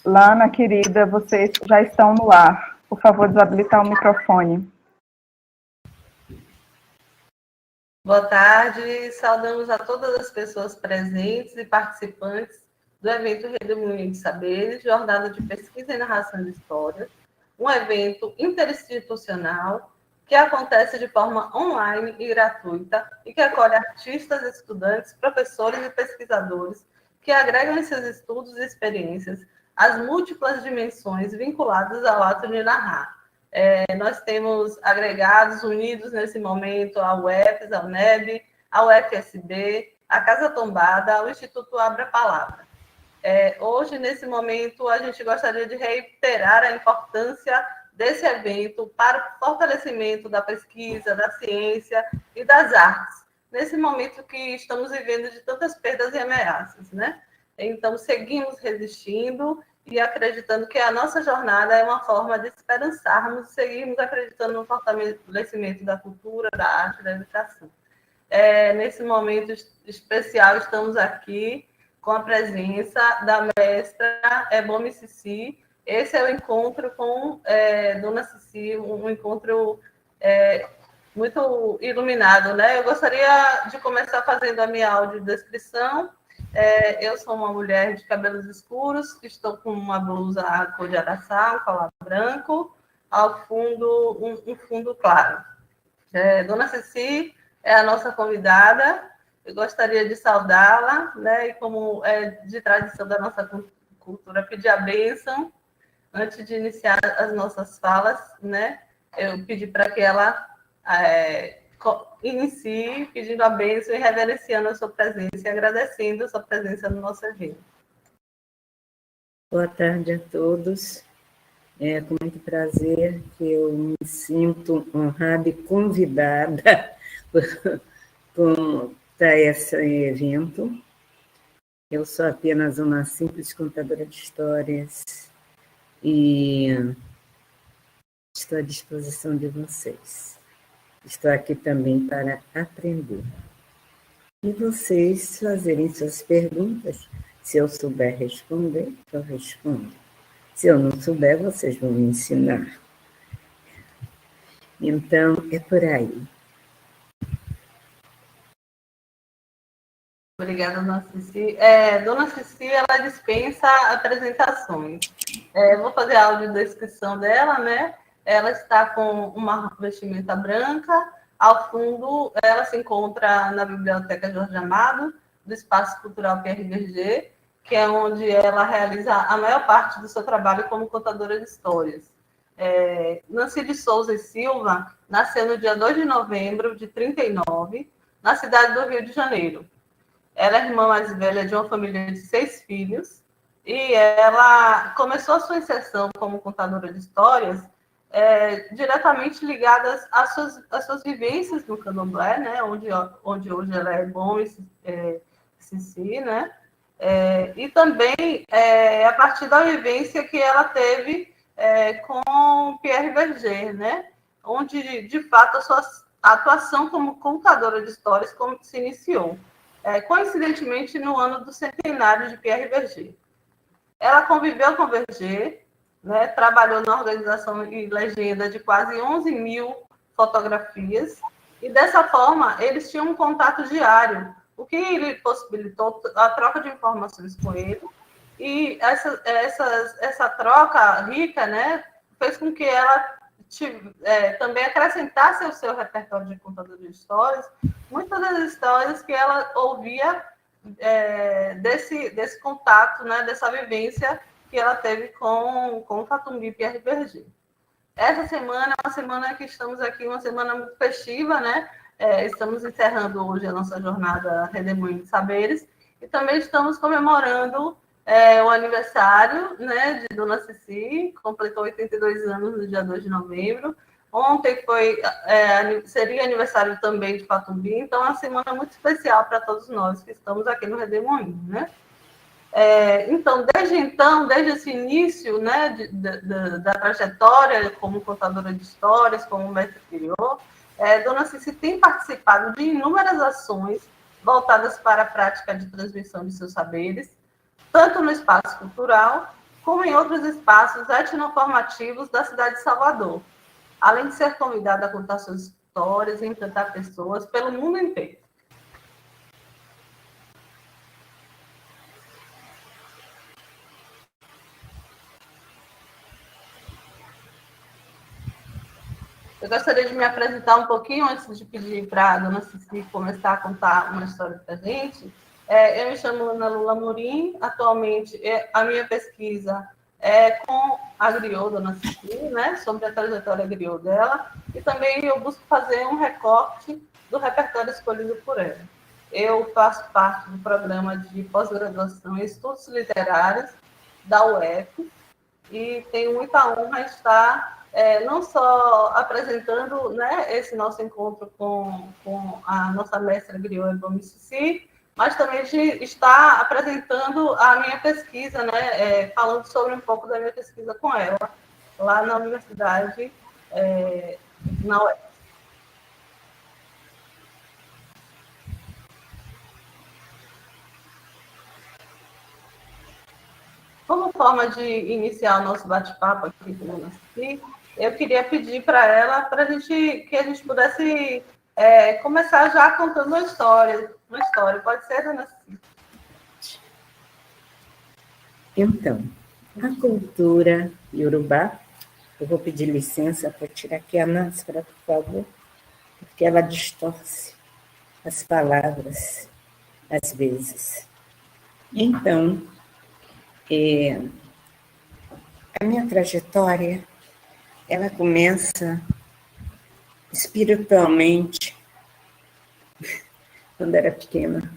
Lana, querida, vocês já estão no ar. Por favor, desabilitar o microfone. Boa tarde, saudamos a todas as pessoas presentes e participantes do evento Redemoinho de Saberes, Jornada de Pesquisa e Narração de História, um evento interinstitucional que acontece de forma online e gratuita e que acolhe artistas, estudantes, professores e pesquisadores que agregam em seus estudos e experiências as múltiplas dimensões vinculadas ao ato de narrar. Nós temos agregados, unidos nesse momento, a UFES, a UNEB, a UFSB, a Casa Tombada, o Instituto Abra Palavra. Hoje, nesse momento, a gente gostaria de reiterar a importância desse evento para o fortalecimento da pesquisa, da ciência e das artes, nesse momento que estamos vivendo de tantas perdas e ameaças, né? Então, seguimos resistindo e acreditando que a nossa jornada é uma forma de esperançarmos e seguirmos acreditando no fortalecimento da cultura, da arte, da educação. Nesse momento especial, estamos aqui com a presença da mestra Ebome Cici. Esse é o encontro com Dona Cici, um encontro muito iluminado, né? Eu gostaria de começar fazendo a minha audiodescrição. Eu sou uma mulher de cabelos escuros, estou com uma blusa cor de araçá, um colar branco, ao fundo, um fundo claro. Dona Cici é a nossa convidada, eu gostaria de saudá-la, né, e como é de tradição da nossa cultura, pedir a bênção, antes de iniciar as nossas falas, né, eu pedi para que ela inicie pedindo a bênção e reverenciando a sua presença e agradecendo a sua presença no nosso evento. Boa tarde a todos. É com muito prazer que eu me sinto honrada e convidada para esse evento. Eu sou apenas uma simples contadora de histórias e estou à disposição de vocês. Estou aqui também para aprender. E vocês fazerem suas perguntas. Se eu souber responder, eu respondo. Se eu não souber, vocês vão me ensinar. Então, é por aí. Obrigada, Dona Cici. Dona Cici, ela dispensa apresentações. Vou fazer a audiodescrição dela, né? Ela está com uma vestimenta branca. Ao fundo, ela se encontra na Biblioteca Jorge Amado, do Espaço Cultural Pierre Berger, que é onde ela realiza a maior parte do seu trabalho como contadora de histórias. Nancy de Souza e Silva nasceu no dia 2 de novembro de 1939, na cidade do Rio de Janeiro. Ela é a irmã mais velha de uma família de 6 filhos, e ela começou a sua inserção como contadora de histórias diretamente ligadas às suas vivências no candomblé, né, onde hoje ela é bom e Cici, né, e também a partir da vivência que ela teve com Pierre Berger, né, onde, de fato, a sua atuação como contadora de histórias se iniciou, coincidentemente no ano do centenário de Pierre Berger. Ela conviveu com Berger, né, trabalhou na organização e legenda de quase 11 mil fotografias, e dessa forma eles tinham um contato diário, o que lhe possibilitou a troca de informações com ele, e essa troca rica, né, fez com que ela também acrescentasse ao seu repertório de contador de histórias muitas das histórias que ela ouvia desse contato, né, dessa vivência que ela teve com o Fatumbi Pierre Berger. Essa semana é uma semana que estamos aqui, uma semana muito festiva, né? Estamos encerrando hoje a nossa jornada Redemoinho de Saberes e também estamos comemorando o aniversário, né, de Dona Cici, completou 82 anos no dia 2 de novembro. Ontem seria aniversário também de Fatumbi, então é uma semana muito especial para todos nós que estamos aqui no Redemoinho, né? Então, desde esse início, né, da trajetória como contadora de histórias, como mestre interior, Dona Cici tem participado de inúmeras ações voltadas para a prática de transmissão de seus saberes, tanto no espaço cultural, como em outros espaços etnoformativos da cidade de Salvador, além de ser convidada a contar suas histórias e encantar pessoas pelo mundo inteiro. Eu gostaria de me apresentar um pouquinho antes de pedir para a dona Cici começar a contar uma história para a gente. Eu me chamo Ana Lula Morim. Atualmente, a minha pesquisa é com a griot, dona Cici, né, sobre a trajetória griot dela, e também eu busco fazer um recorte do repertório escolhido por ela. Eu faço parte do programa de pós-graduação em estudos literários da UF e tenho muita honra de estar não só apresentando, né, esse nosso encontro com a nossa mestra griot Ebome Cici, mas também de estar apresentando a minha pesquisa, né, falando sobre um pouco da minha pesquisa com ela, lá na universidade, na UF. Como forma de iniciar o nosso bate-papo aqui com a Dona Cici, eu queria pedir para ela que a gente pudesse começar já contando uma história. Uma história, pode ser, Dona Cici? Então, a cultura iorubá, eu vou pedir licença para tirar aqui a máscara, por favor, porque ela distorce as palavras, às vezes. Então, a minha trajetória, ela começa espiritualmente, quando era pequena.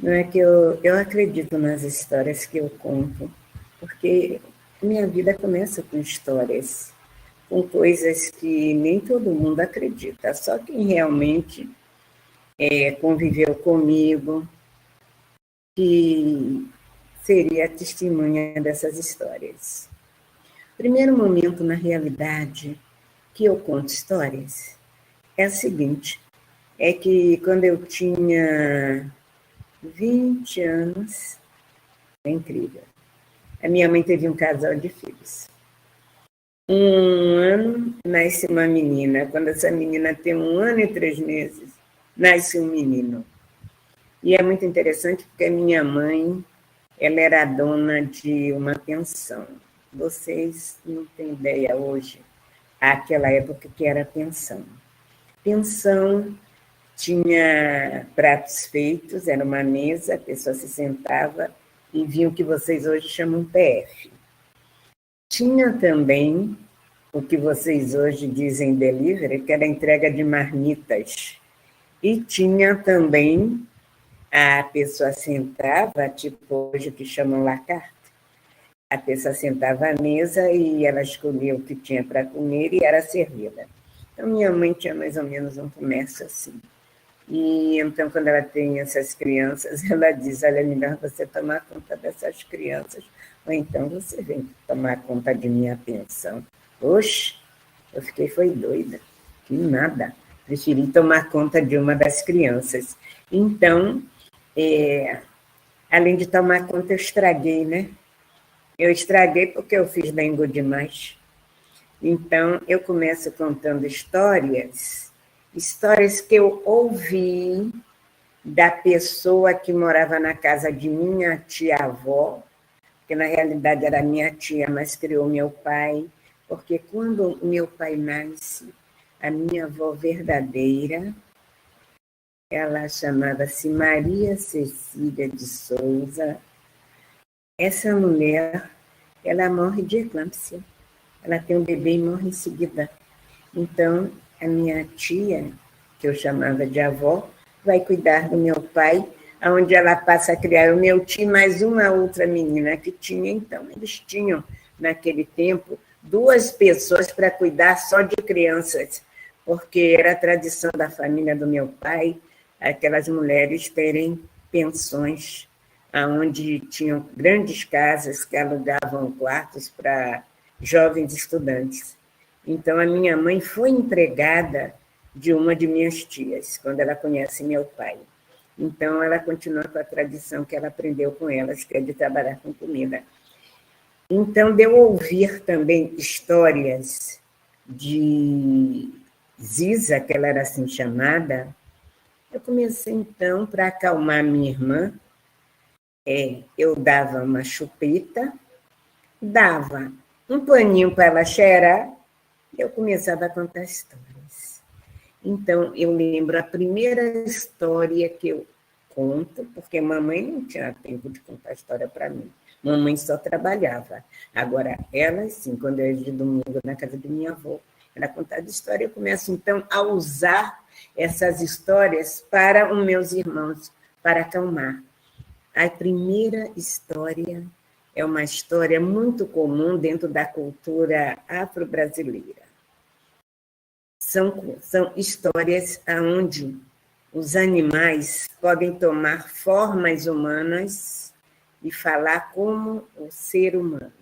Não é que eu acredito nas histórias que eu conto, porque minha vida começa com histórias, com coisas que nem todo mundo acredita, só quem realmente conviveu comigo, que seria a testemunha dessas histórias. O primeiro momento, na realidade, que eu conto histórias é o seguinte, é que quando eu tinha 20 anos, é incrível, a minha mãe teve um casal de filhos. Um ano, nasce uma menina. Quando essa menina tem 1 ano e 3 meses, nasce um menino. E é muito interessante porque a minha mãe, ela era dona de uma pensão. Vocês não têm ideia hoje, aquela época que era pensão. Pensão tinha pratos feitos, era uma mesa, a pessoa se sentava e via o que vocês hoje chamam PF. Tinha também o que vocês hoje dizem delivery, que era a entrega de marmitas. E tinha também, a pessoa sentava, tipo hoje que chamam la carte, a pessoa sentava à mesa e ela escolhia o que tinha para comer e era servida. Então, minha mãe tinha mais ou menos um comércio assim. E então, quando ela tem essas crianças, ela diz, olha, é melhor você tomar conta dessas crianças, ou então você vem tomar conta de minha pensão. Oxe, eu foi doida, que nada. Preferi tomar conta de uma das crianças. Então, além de tomar conta, eu estraguei, né? Eu estraguei porque eu fiz dengo demais. Então, eu começo contando histórias que eu ouvi da pessoa que morava na casa de minha tia-avó, que na realidade era minha tia, mas criou meu pai, porque quando meu pai nasce, a minha avó verdadeira, ela chamava-se Maria Cecília de Souza. Essa mulher, ela morre de eclâmpsia. Ela tem um bebê e morre em seguida. Então, a minha tia, que eu chamava de avó, vai cuidar do meu pai, onde ela passa a criar o meu tio mais uma outra menina que tinha. Então, eles tinham, naquele tempo, 2 pessoas para cuidar só de crianças, porque era a tradição da família do meu pai, aquelas mulheres terem pensões, onde tinham grandes casas que alugavam quartos para jovens estudantes. Então, a minha mãe foi empregada de uma de minhas tias, quando ela conhece meu pai. Então, ela continua com a tradição que ela aprendeu com elas, que é de trabalhar com comida. Então, de eu ouvir também histórias de Ziza, que ela era assim chamada, eu comecei, então, para acalmar minha irmã, eu dava uma chupeta, dava um paninho para ela cheirar, e eu começava a contar histórias. Então, eu lembro a primeira história que eu conto, porque mamãe não tinha tempo de contar história para mim. Mamãe só trabalhava. Agora, ela, sim, quando eu ia de domingo na casa de minha avó, ela contava história. Eu começo, então, a usar essas histórias para os meus irmãos, para acalmar. A primeira história é uma história muito comum dentro da cultura afro-brasileira. São histórias onde os animais podem tomar formas humanas e falar como o ser humano.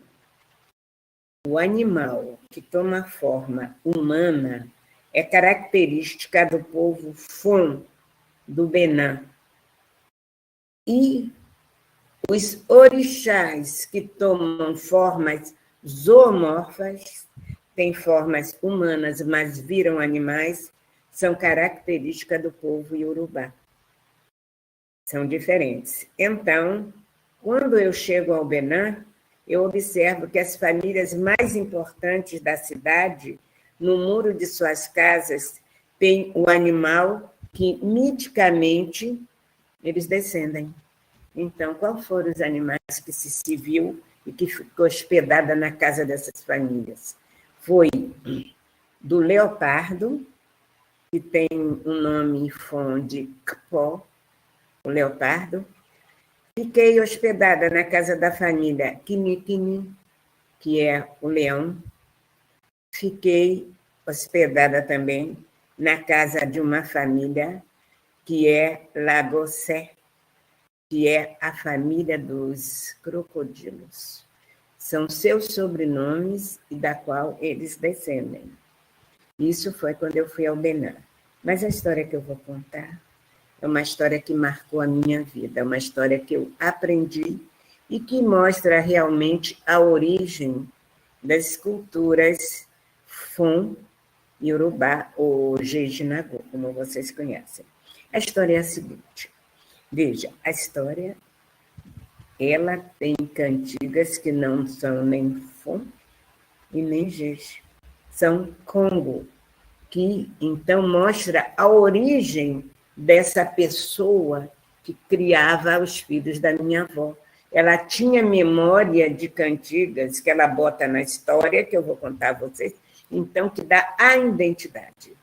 O animal que toma forma humana é característica do povo Fon, do Benin. E os orixás que tomam formas zoomorfas, têm formas humanas, mas viram animais, são características do povo Iorubá. São diferentes. Então, quando eu chego ao Benin, eu observo que as famílias mais importantes da cidade, no muro de suas casas, tem o animal que, miticamente, eles descendem. Então, quais foram os animais que se viu e que ficou hospedada na casa dessas famílias? Foi do leopardo, que tem um nome de Kpó, o leopardo. Fiquei hospedada na casa da família Kinikini, que é o leão. Fiquei hospedada também na casa de uma família que é Lagosé, que é a família dos crocodilos. São seus sobrenomes e da qual eles descendem. Isso foi quando eu fui ao Benin. Mas a história que eu vou contar é uma história que marcou a minha vida, é uma história que eu aprendi e que mostra realmente a origem das culturas Fon, Yorubá ou Jejinagô, como vocês conhecem. A história é a seguinte. Veja, a história, ela tem cantigas que não são nem Fon e nem Jeje, são Congo, que então mostra a origem dessa pessoa que criava os filhos da minha avó. Ela tinha memória de cantigas que ela bota na história, que eu vou contar a vocês, então que dá a identidade.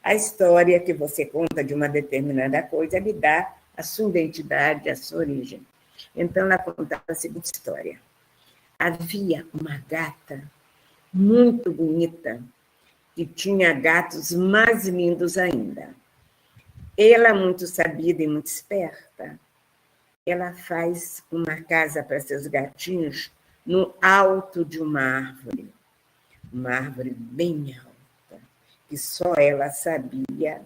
A história que você conta de uma determinada coisa lhe dá a sua identidade, a sua origem. Então, ela contava a seguinte história. Havia uma gata muito bonita, que tinha gatos mais lindos ainda. Ela, muito sabida e muito esperta, ela faz uma casa para seus gatinhos no alto de uma árvore bem alta, que só ela sabia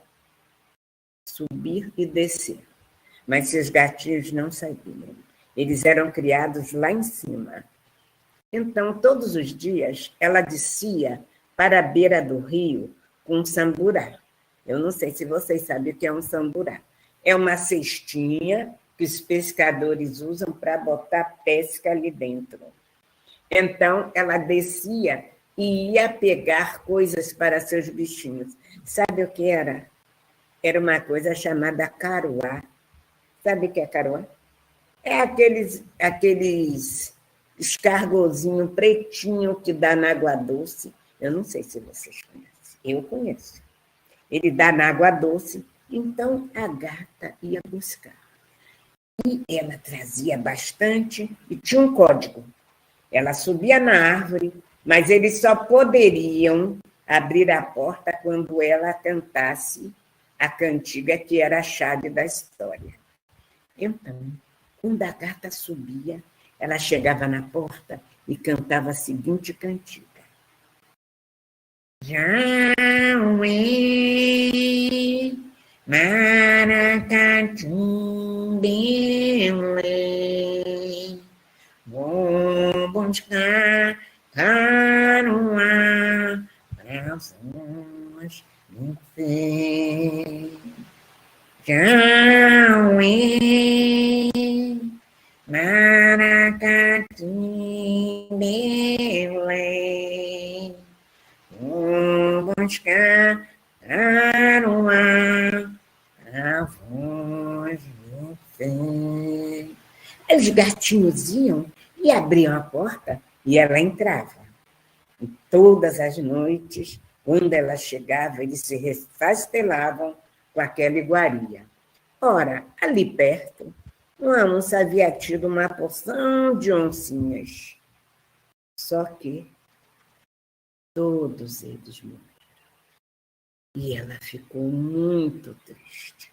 subir e descer. Mas seus gatinhos não sabiam. Eles eram criados lá em cima. Então, todos os dias, ela descia para a beira do rio com um samburá. Eu não sei se vocês sabem o que é um samburá. É uma cestinha que os pescadores usam para botar pesca ali dentro. Então, ela descia e ia pegar coisas para seus bichinhos. Sabe o que era? Era uma coisa chamada caruá. Sabe o que é caruá? É aqueles escargozinho pretinho que dá na água doce. Eu não sei se vocês conhecem. Eu conheço. Ele dá na água doce. Então, a gata ia buscar. E ela trazia bastante e tinha um código. Ela subia na árvore, mas eles só poderiam abrir a porta quando ela cantasse a cantiga que era a chave da história. Então, quando a gata subia, ela chegava na porta e cantava a seguinte cantiga. Jauê, maracatu, voz me fez. Jauê, Maracatim, Belém, buscar Aruá, a voz me fez. Aí os gatinhos iam e abriam a porta e ela entrava. E todas as noites, quando ela chegava, eles se refastelavam com aquela iguaria. Ora, ali perto, uma onça havia tido uma porção de oncinhas. Só que todos eles morreram. E ela ficou muito triste.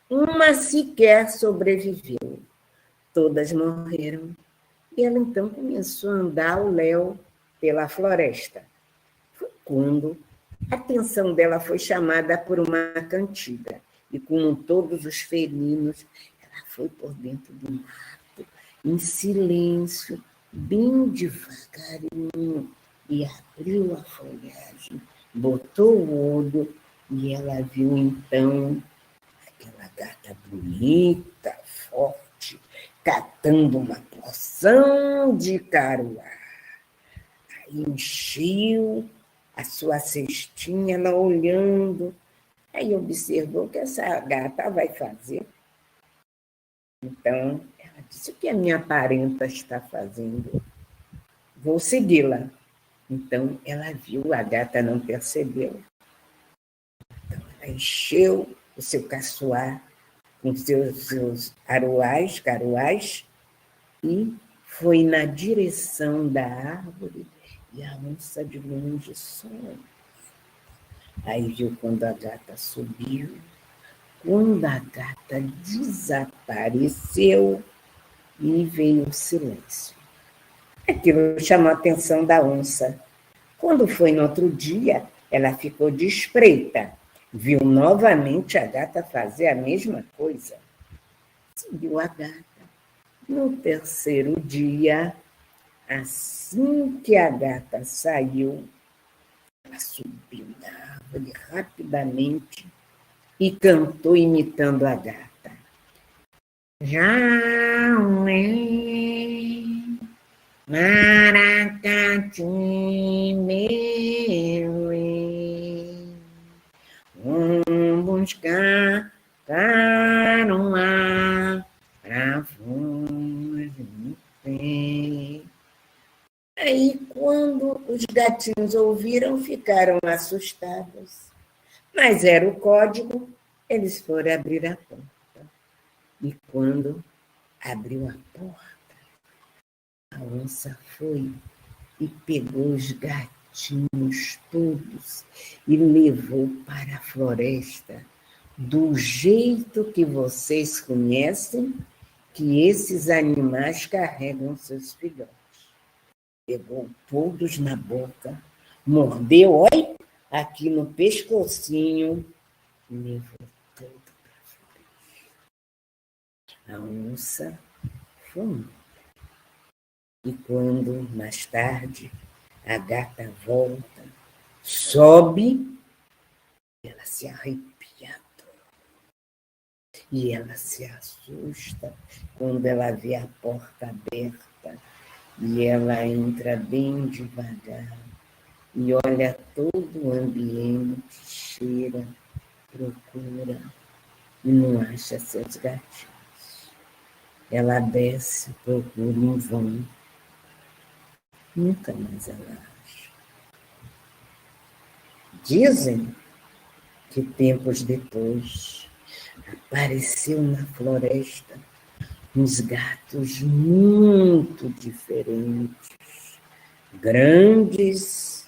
Uma sequer sobreviveu. Todas morreram. E ela então começou a andar ao léu pela floresta. Foi quando a atenção dela foi chamada por uma cantiga. E como todos os felinos, ela foi por dentro do mato, em silêncio, bem devagarinho, e abriu a folhagem, botou o olho, e ela viu então aquela gata bonita, forte, catando uma porção de caruá. Aí encheu a sua cestinha, ela olhando. Aí observou o que essa gata vai fazer. Então, ela disse: o que a minha parenta está fazendo? Vou segui-la. Então, ela viu, a gata não percebeu. Então, ela encheu o seu caçoar com seus caruás, e foi na direção da árvore, e a onça de longe só. Aí viu quando a gata subiu, quando a gata desapareceu, e veio o silêncio. Aquilo chamou a atenção da onça. Quando foi no outro dia, ela ficou de espreita. Viu novamente a gata fazer a mesma coisa. Seguiu a gata. No terceiro dia, assim que a gata saiu, ela subiu na árvore rapidamente e cantou imitando a gata. Jauê, Maracatim, Belém, buscar Caruá, pra voz me fez. Aí, quando os gatinhos ouviram, ficaram assustados. Mas era o código, eles foram abrir a porta. E quando abriu a porta, a onça foi e pegou os gatinhos todos e levou para a floresta, do jeito que vocês conhecem que esses animais carregam seus filhotes. Pegou todos na boca, mordeu, olha, aqui no pescocinho, e levou todo para a floresta. A onça foi. E quando, mais tarde, a gata volta, sobe, ela se arrepia e ela se assusta quando ela vê a porta aberta e ela entra bem devagar e olha todo o ambiente, cheira, procura e não acha seus gatinhos. Ela desce, procura em vão. Nunca mais ela acha. Dizem que tempos depois apareceu na floresta uns gatos muito diferentes, grandes,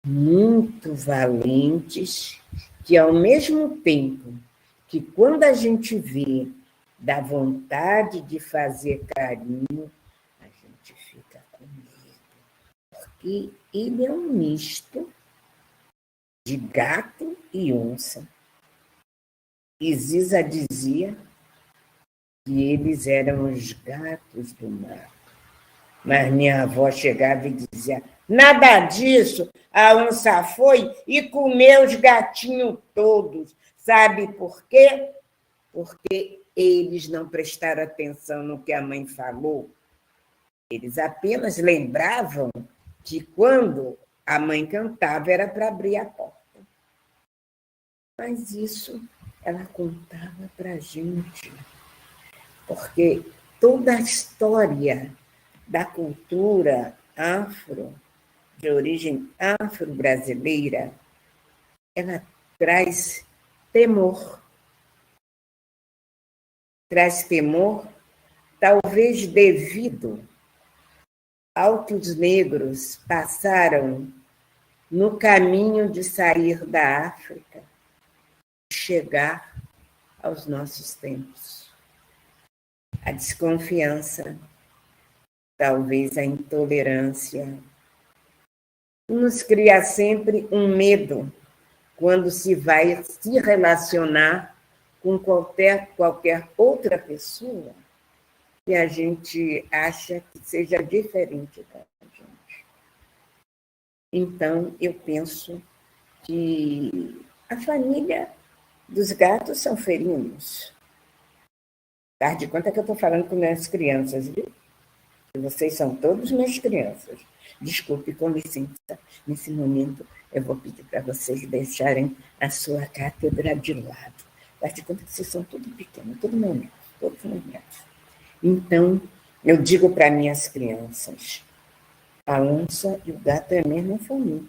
muito valentes, que ao mesmo tempo que quando a gente vê, dá vontade de fazer carinho, a gente fica com medo, porque ele é um misto de gato e onça. E Ziza dizia que eles eram os gatos do mato. Mas minha avó chegava e dizia: Nada disso. A onça foi e comeu os gatinhos todos. Sabe por quê? Porque eles não prestaram atenção no que a mãe falou. Eles apenas lembravam que quando a mãe cantava era para abrir a porta. Mas isso ela contava para a gente, porque toda a história da cultura afro, de origem afro-brasileira, ela traz temor. Traz temor, talvez devido ao que os negros passaram no caminho de sair da África, chegar aos nossos tempos. A desconfiança, talvez a intolerância, nos cria sempre um medo quando se vai se relacionar com qualquer outra pessoa que a gente acha que seja diferente da gente. Então, eu penso que a família dos gatos são felinos. Faz de conta que eu estou falando com minhas crianças, viu? E vocês são todos minhas crianças. Desculpe, com licença. Nesse momento, eu vou pedir para vocês deixarem a sua cátedra de lado. Faz de conta que vocês são todos pequenos, todos meus netos, todos meus netos. Então, eu digo para minhas crianças, a onça e o gato é a mesma família,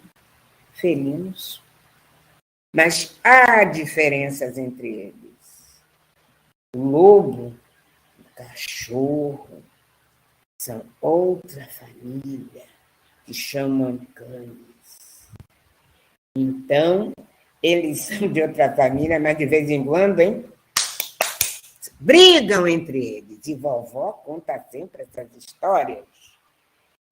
felinos. Mas há diferenças entre eles. O lobo, o cachorro, são outra família, que chamam cães. Então, eles são de outra família, mas de vez em quando, hein? Brigam entre eles. E vovó conta sempre essas histórias.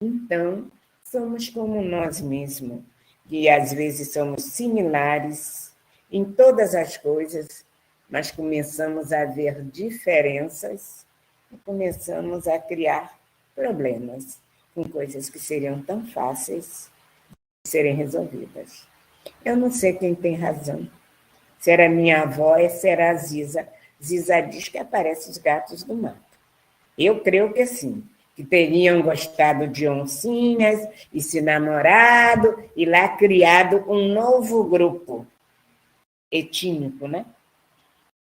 Então, somos como nós mesmos, que às vezes somos similares em todas as coisas, mas começamos a ver diferenças e começamos a criar problemas com coisas que seriam tão fáceis de serem resolvidas. Eu não sei quem tem razão. Se era minha avó, se era a Ziza. Ziza diz que aparecem os gatos do mato. Eu creio que sim, que teriam gostado de oncinhas e se namorado e lá criado um novo grupo etníco, né?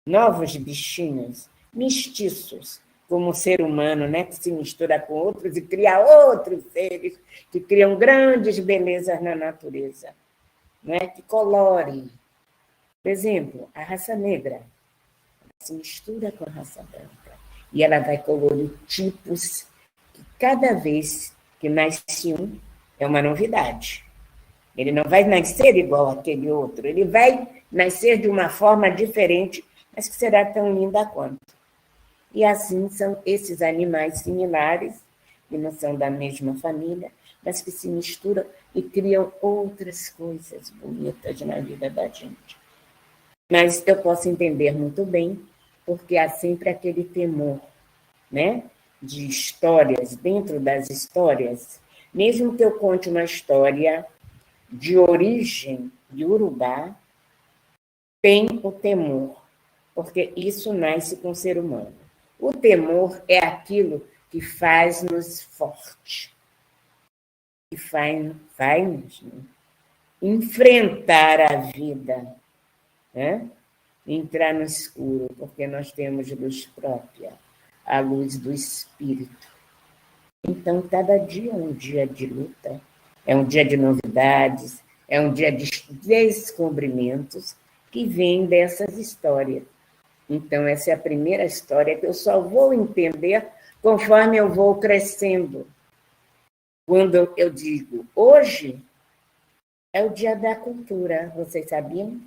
Novos bichinhos, mestiços, como o ser humano, né? Que se mistura com outros e cria outros seres que criam grandes belezas na natureza, né? Que colorem. Por exemplo, a raça negra se mistura com a raça branca e ela vai colorir tipos que cada vez que nasce um é uma novidade. Ele não vai nascer igual àquele outro, ele vai nascer de uma forma diferente, mas que será tão linda quanto. E assim são esses animais similares, que não são da mesma família, mas que se misturam e criam outras coisas bonitas na vida da gente. Mas eu posso entender muito bem, porque há sempre aquele temor, né, de histórias, dentro das histórias. Mesmo que eu conte uma história de origem iorubá, tem o temor, porque isso nasce com o ser humano. O temor é aquilo que faz-nos forte, que faz-nos enfrentar a vida, né? Entrar no escuro, porque nós temos luz própria, a luz do Espírito. Então, cada dia é um dia de luta, é um dia de novidades, é um dia de descobrimentos que vêm dessas histórias. Então, essa é a primeira história que eu só vou entender conforme eu vou crescendo. Quando eu digo, hoje é o dia da cultura, vocês sabiam?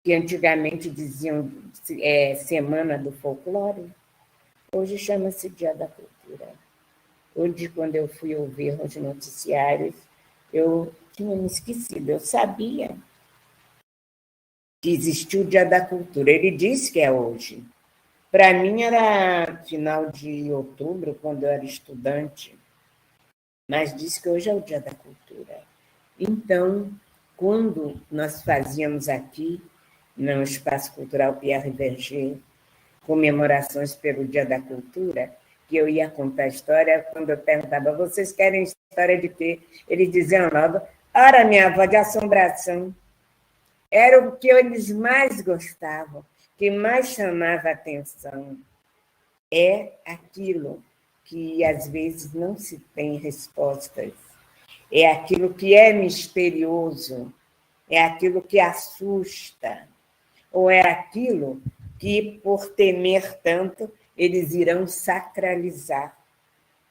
Que antigamente diziam Semana do Folclore, hoje chama-se Dia da Cultura. Hoje, quando eu fui ouvir os noticiários, eu tinha me esquecido, eu sabia que existiu o Dia da Cultura. Ele disse que é hoje. Para mim, era final de outubro, quando eu era estudante. mas diz que hoje é o Dia da Cultura. Então, quando nós fazíamos aqui, no Espaço Cultural Pierre Berger, comemorações pelo Dia da Cultura, que eu ia contar a história, quando eu perguntava, vocês querem história de quê? Eles diziam logo, ora, minha avó, de assombração. Era o que eles mais gostavam, que mais chamava a atenção. É aquilo que, às vezes, não se tem respostas. É aquilo que é misterioso, é aquilo que assusta, ou é aquilo que, por temer tanto, eles irão sacralizar.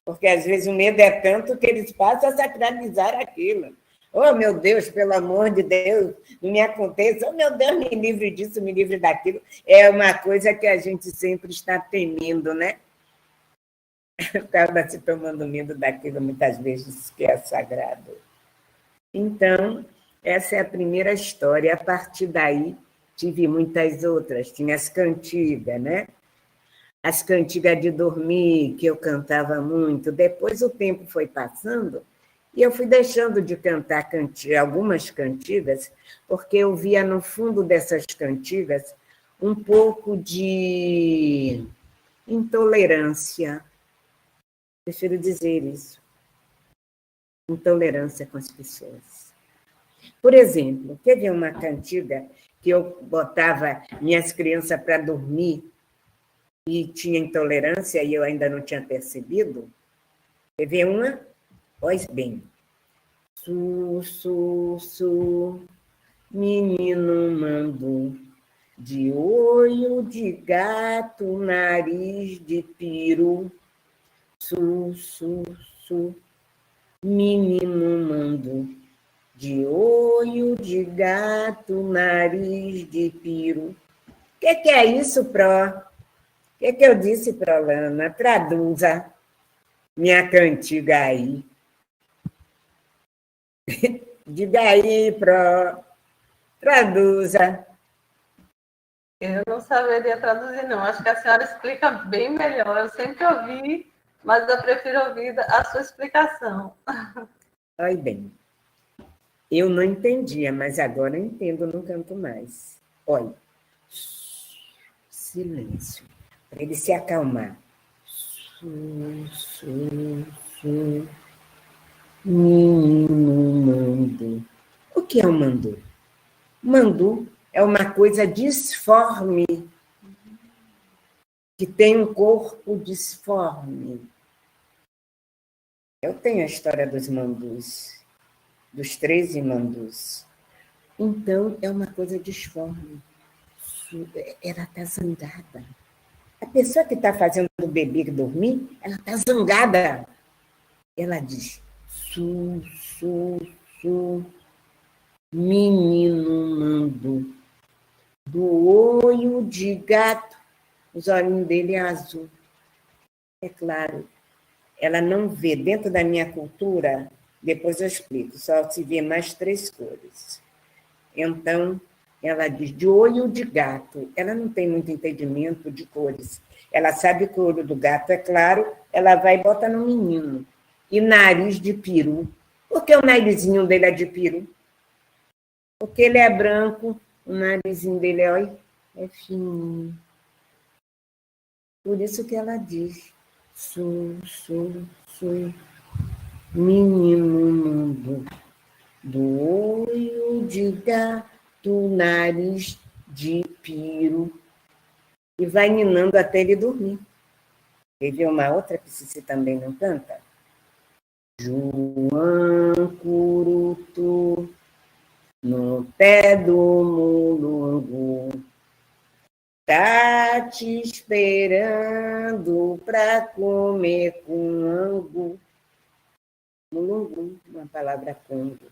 Porque, às vezes, o medo é tanto que eles passam a sacralizar aquilo. Oh, meu Deus, pelo amor de Deus, não me aconteça. Oh, meu Deus, me livre disso, me livre daquilo. É uma coisa que a gente sempre está temendo, né? Acaba se tomando medo daquilo, muitas vezes, que é sagrado. Então, essa é a primeira história. A partir daí, tive muitas outras. Tinha as cantigas, né? As cantigas de dormir, que eu cantava muito. Depois o tempo foi passando e eu fui deixando de cantar algumas cantigas, porque eu via no fundo dessas cantigas um pouco de intolerância. Prefiro dizer isso. Intolerância com as pessoas. Por exemplo, teve uma cantiga que eu botava minhas crianças para dormir e tinha intolerância e eu ainda não tinha percebido. Teve uma, pois bem, su, su, su, menino mandu, de olho de gato, nariz de peru, su, su, su, menino mandu, de olho de gato, nariz de peru. O que é isso, Pró? O que eu disse, Prolana? Traduza minha cantiga aí. Diga aí, Pró. Traduza. Eu não saberia traduzir, não. Acho que a senhora explica bem melhor. Eu sempre ouvi, mas eu prefiro ouvir a sua explicação. Olha bem, eu não entendia, mas agora eu entendo, não canto mais. Olha, silêncio, para ele se acalmar. Su, su, su, menino mandu. O que é o mandu? Mandu é uma coisa disforme, que tem um corpo disforme. Eu tenho a história dos mandus, dos 13 mandus. Então, é uma coisa disforme. Ela está zangada. A pessoa que está fazendo o bebê dormir, ela está zangada. Ela diz, su, su, su, menino mandu, do olho de gato, os olhinhos dele é azul. É claro, ela não vê, dentro da minha cultura, depois eu explico, só se vê mais 3 cores. Então, ela diz de olho de gato. Ela não tem muito entendimento de cores. Ela sabe que o olho do gato é claro, ela vai e bota no menino. E nariz de peru. Por que o narizinho dele é de peru? Porque ele é branco, o narizinho dele é fininho. Por isso que ela diz, su, su, su, menino mundo, do olho de gato, nariz de peru. E vai ninando até ele dormir. Teve uma outra que Cici também não canta? João Curutu, no pé do mulungu, tá te esperando para comer com angu. Mulungu, uma palavra congo.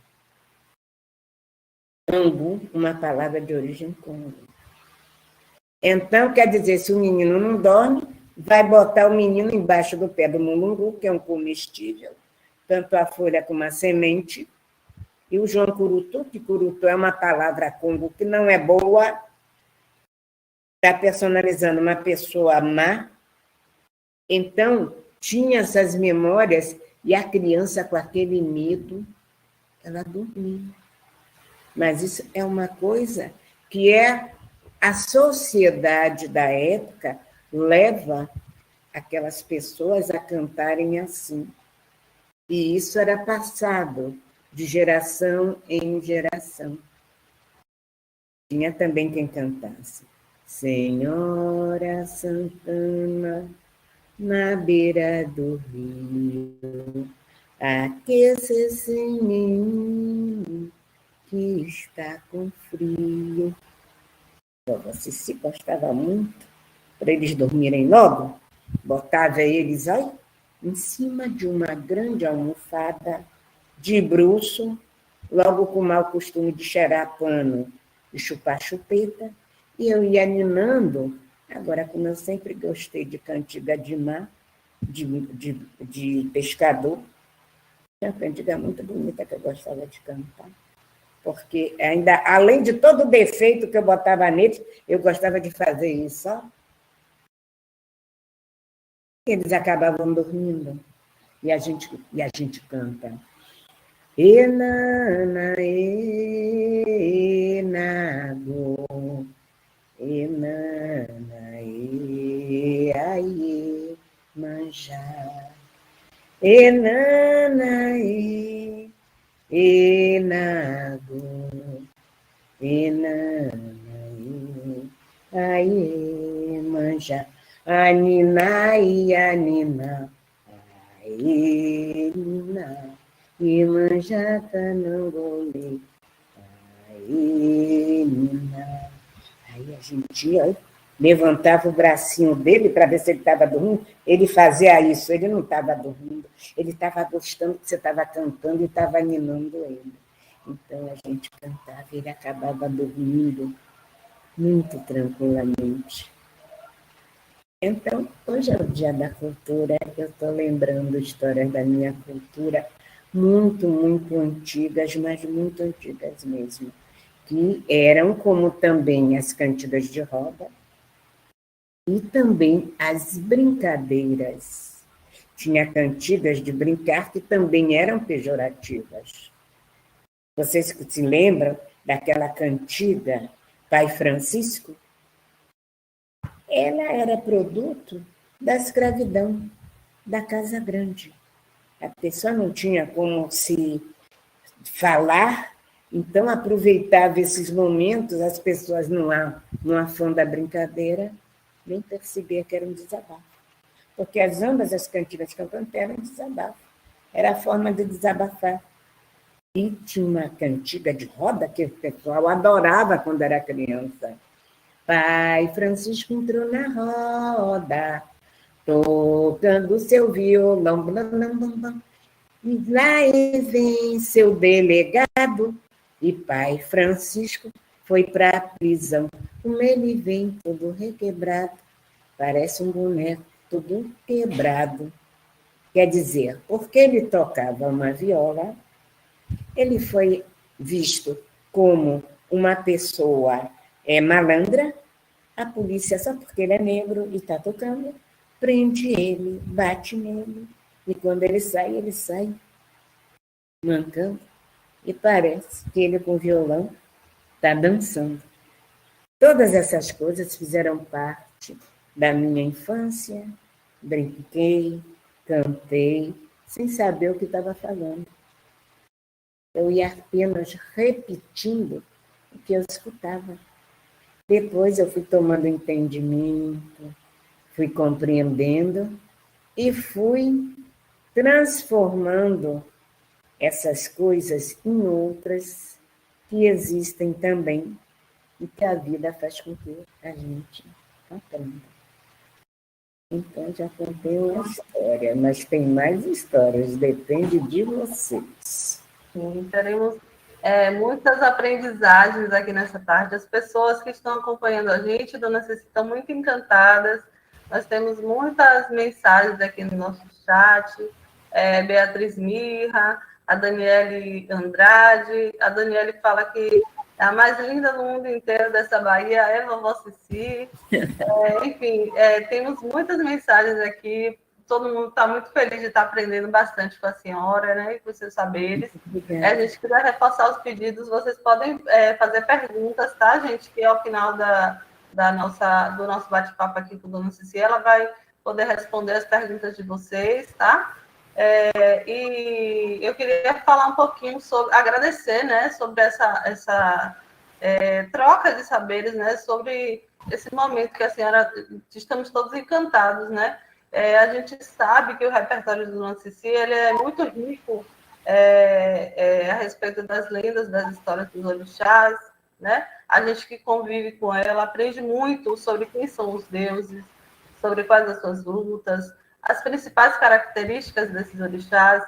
Angu, uma palavra de origem congo. Então, quer dizer, se o menino não dorme, vai botar o menino embaixo do pé do mulungu, que é um comestível, tanto a folha como a semente, e o João Curutu, que Curutu é uma palavra congo que não é boa, está personalizando uma pessoa má. Então, tinha essas memórias E a criança, com aquele medo, ela dormia. Mas isso é uma coisa que a sociedade da época leva aquelas pessoas a cantarem assim. E isso era passado de geração em geração. Tinha também quem cantasse. Senhora Santana, na beira do rio, aqueça-se em mim, que está com frio. A Cici gostava muito, para eles dormirem logo, botava eles aí em cima de uma grande almofada de bruço, logo com o mau costume de cheirar pano e chupar chupeta, e eu ia ninando. Agora, como eu sempre gostei de cantiga de mar, de pescador, tinha uma cantiga muito bonita que eu gostava de cantar, porque ainda, além de todo o defeito que eu botava neles, eu gostava de fazer isso, ó. Eles acabavam dormindo, e a gente canta. Enana, enago, enana, aie, manjá. Enana, enago, enana, aie, manjá. Anina, anina, aie, nina. Imanjata Nangole, aí a gente ia, levantava o bracinho dele para ver se ele estava dormindo, ele fazia isso, ele não estava dormindo, ele estava gostando que você estava cantando e estava animando ele. Então a gente cantava e ele acabava dormindo muito tranquilamente. Então, hoje é o Dia da Cultura, eu estou lembrando histórias da minha cultura, muito, muito antigas, mas muito antigas mesmo, que eram como também as cantigas de roda e também as brincadeiras. Tinha cantigas de brincar que também eram pejorativas. Vocês se lembram daquela cantiga Pai Francisco? Ela era produto da escravidão, da Casa Grande. A pessoa não tinha como se falar, então aproveitava esses momentos, as pessoas, no afã da brincadeira, nem percebiam que era um desabafo. Porque ambas as cantigas cantantes eram desabafo. Era a forma de desabafar. E tinha uma cantiga de roda que o pessoal adorava quando era criança. Pai Francisco entrou na roda, tocando seu violão, blam, blam, blam, blam. E lá vem seu delegado, e Pai Francisco foi para a prisão. Como ele vem todo requebrado, parece um boneco todo quebrado. Quer dizer, porque ele tocava uma viola, ele foi visto como uma pessoa malandra. A polícia, só porque ele é negro e está tocando, prende ele, bate nele, e quando ele sai mancando, e parece que ele com o violão está dançando. Todas essas coisas fizeram parte da minha infância, brinquei, cantei, sem saber o que estava falando. Eu ia apenas repetindo o que eu escutava. Depois eu fui tomando entendimento, fui compreendendo e fui transformando essas coisas em outras que existem também e que a vida faz com que a gente aprenda. Então, já contei uma história, mas tem mais histórias, depende de vocês. Sim, teremos muitas aprendizagens aqui nessa tarde. As pessoas que estão acompanhando a gente, Dona Ceci, estão muito encantadas. Nós temos muitas mensagens aqui no nosso chat. Beatriz Mirra, a Daniele Andrade. A Daniele fala que é a mais linda no mundo inteiro dessa Bahia é vovó Ceci. Enfim, temos muitas mensagens aqui. todo mundo está muito feliz de estar aprendendo bastante com a senhora, né? E com seus saberes. A gente quiser reforçar os pedidos, vocês podem fazer perguntas, tá, gente? Que ao final do nosso bate-papo aqui com a dona Cici, ela vai poder responder as perguntas de vocês, tá? E eu queria falar um pouquinho sobre, agradecer, né, sobre essa troca de saberes, né, sobre esse momento que a senhora, estamos todos encantados, né? A gente sabe que o repertório do Dona Cici, ele é muito rico a respeito das lendas, das histórias dos orixás, né? A gente que convive com ela aprende muito sobre quem são os deuses, sobre quais as suas lutas, as principais características desses orixás,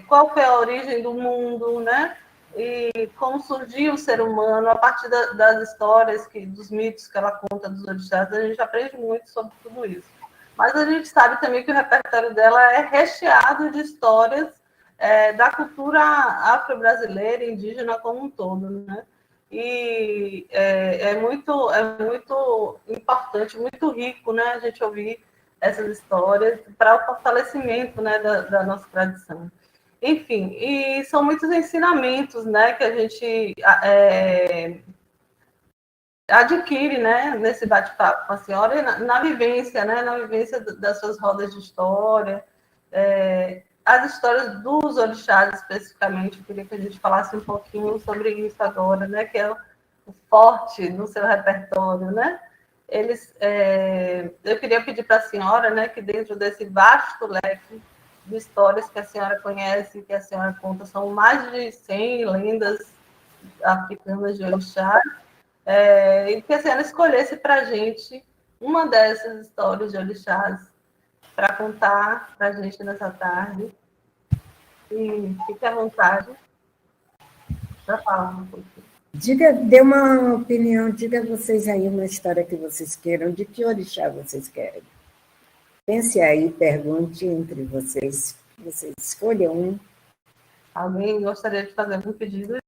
qual foi a origem do mundo, né? E como surgiu o ser humano a partir das histórias, dos mitos que ela conta dos orixás. A gente aprende muito sobre tudo isso. Mas a gente sabe também que o repertório dela é recheado de histórias da cultura afro-brasileira e indígena como um todo, né? E é muito importante, muito rico, né, a gente ouvir essas histórias para o fortalecimento, né, da nossa tradição. Enfim, e são muitos ensinamentos, né, que a gente adquire, né, nesse bate-papo com a senhora, e na vivência, né, na vivência das suas rodas de história, as histórias dos orixás, especificamente. Eu queria que a gente falasse um pouquinho sobre isso agora, né, que é o forte no seu repertório, né? Eu queria pedir para a senhora, né, que dentro desse vasto leque de histórias que a senhora conhece, que a senhora conta, são mais de 100 lendas africanas de orixás, e que a senhora escolhesse para a gente uma dessas histórias de orixás para contar para a gente nessa tarde. E fique à vontade para falar um pouquinho. Dê uma opinião, diga vocês aí uma história que vocês queiram, de que orixá vocês querem. Pense aí, pergunte entre vocês escolham um. Alguém gostaria de fazer algum pedido?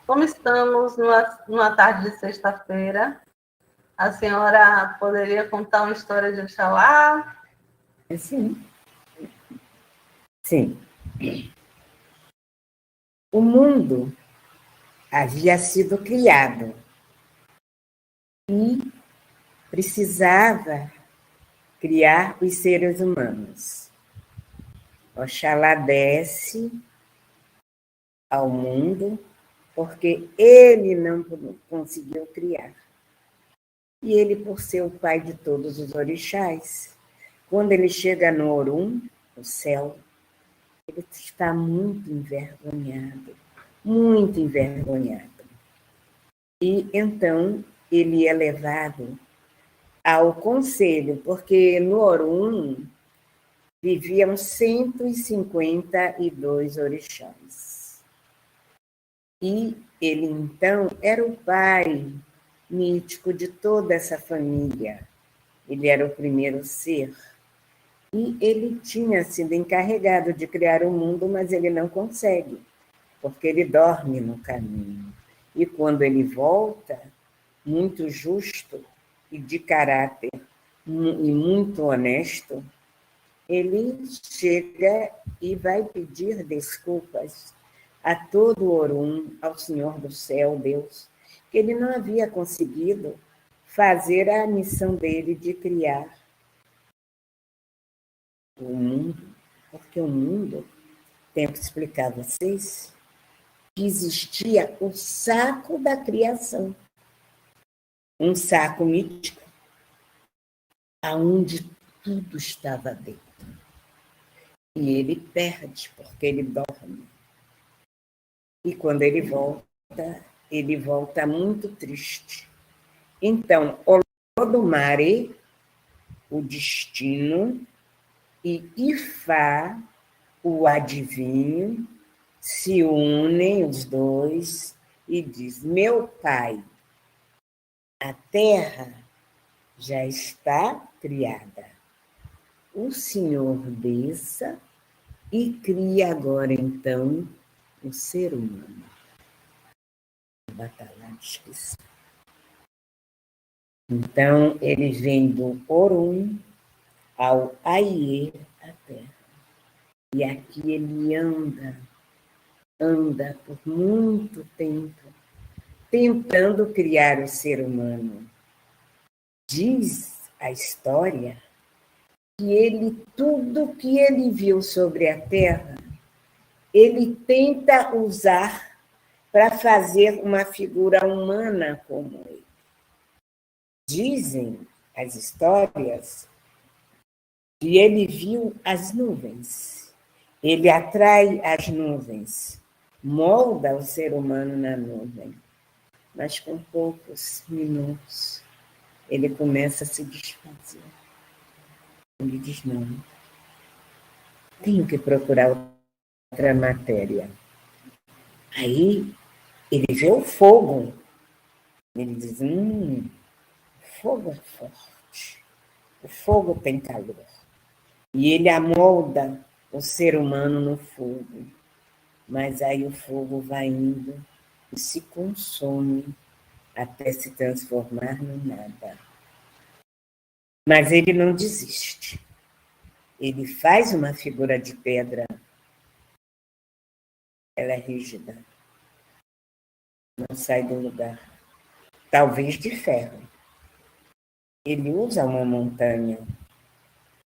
Como estamos numa tarde de sexta-feira, a senhora poderia contar uma história de Oxalá? Sim. Sim. O mundo havia sido criado e precisava criar os seres humanos. Oxalá desce ao mundo porque ele não conseguiu criar. E ele, por ser o pai de todos os orixás, quando ele chega no Orum, no céu, ele está muito envergonhado. E então ele é levado ao conselho, porque no Orum viviam 152 orixás. E ele, então, era o pai mítico de toda essa família. Ele era o primeiro ser. E ele tinha sido encarregado de criar o mundo, mas ele não consegue, porque ele dorme no caminho. E quando ele volta, muito justo e de caráter e muito honesto, ele chega e vai pedir desculpas a todo Orum, ao Senhor do Céu, Deus, que ele não havia conseguido fazer a missão dele de criar o mundo, porque o mundo, tenho que explicar a vocês, que existia o saco da criação, um saco mítico, aonde tudo estava dentro. E ele perde, porque ele dorme. E quando ele volta muito triste. Então, Olodumare, o destino, e Ifá, o adivinho, se unem os dois e diz: meu pai, a terra já está criada. O Senhor desça e cria agora, então, o ser humano. Batalha de esquecer. Então, ele vem do Orum ao Aie, a Terra. E aqui ele anda por muito tempo, tentando criar o ser humano. Diz a história que tudo que ele viu sobre a Terra, ele tenta usar para fazer uma figura humana como ele. Dizem as histórias que ele viu as nuvens. Ele atrai as nuvens, molda o ser humano na nuvem. Mas com poucos minutos, ele começa a se desfazer. Ele diz, não, tenho que procurar outra matéria. Aí, ele vê o fogo. Ele diz, o fogo é forte. O fogo tem calor. E ele amolda o ser humano no fogo. Mas aí o fogo vai indo e se consome até se transformar no nada. Mas ele não desiste. Ele faz uma figura de pedra. Ela é rígida. Não sai do lugar. Talvez de ferro. Ele usa uma montanha.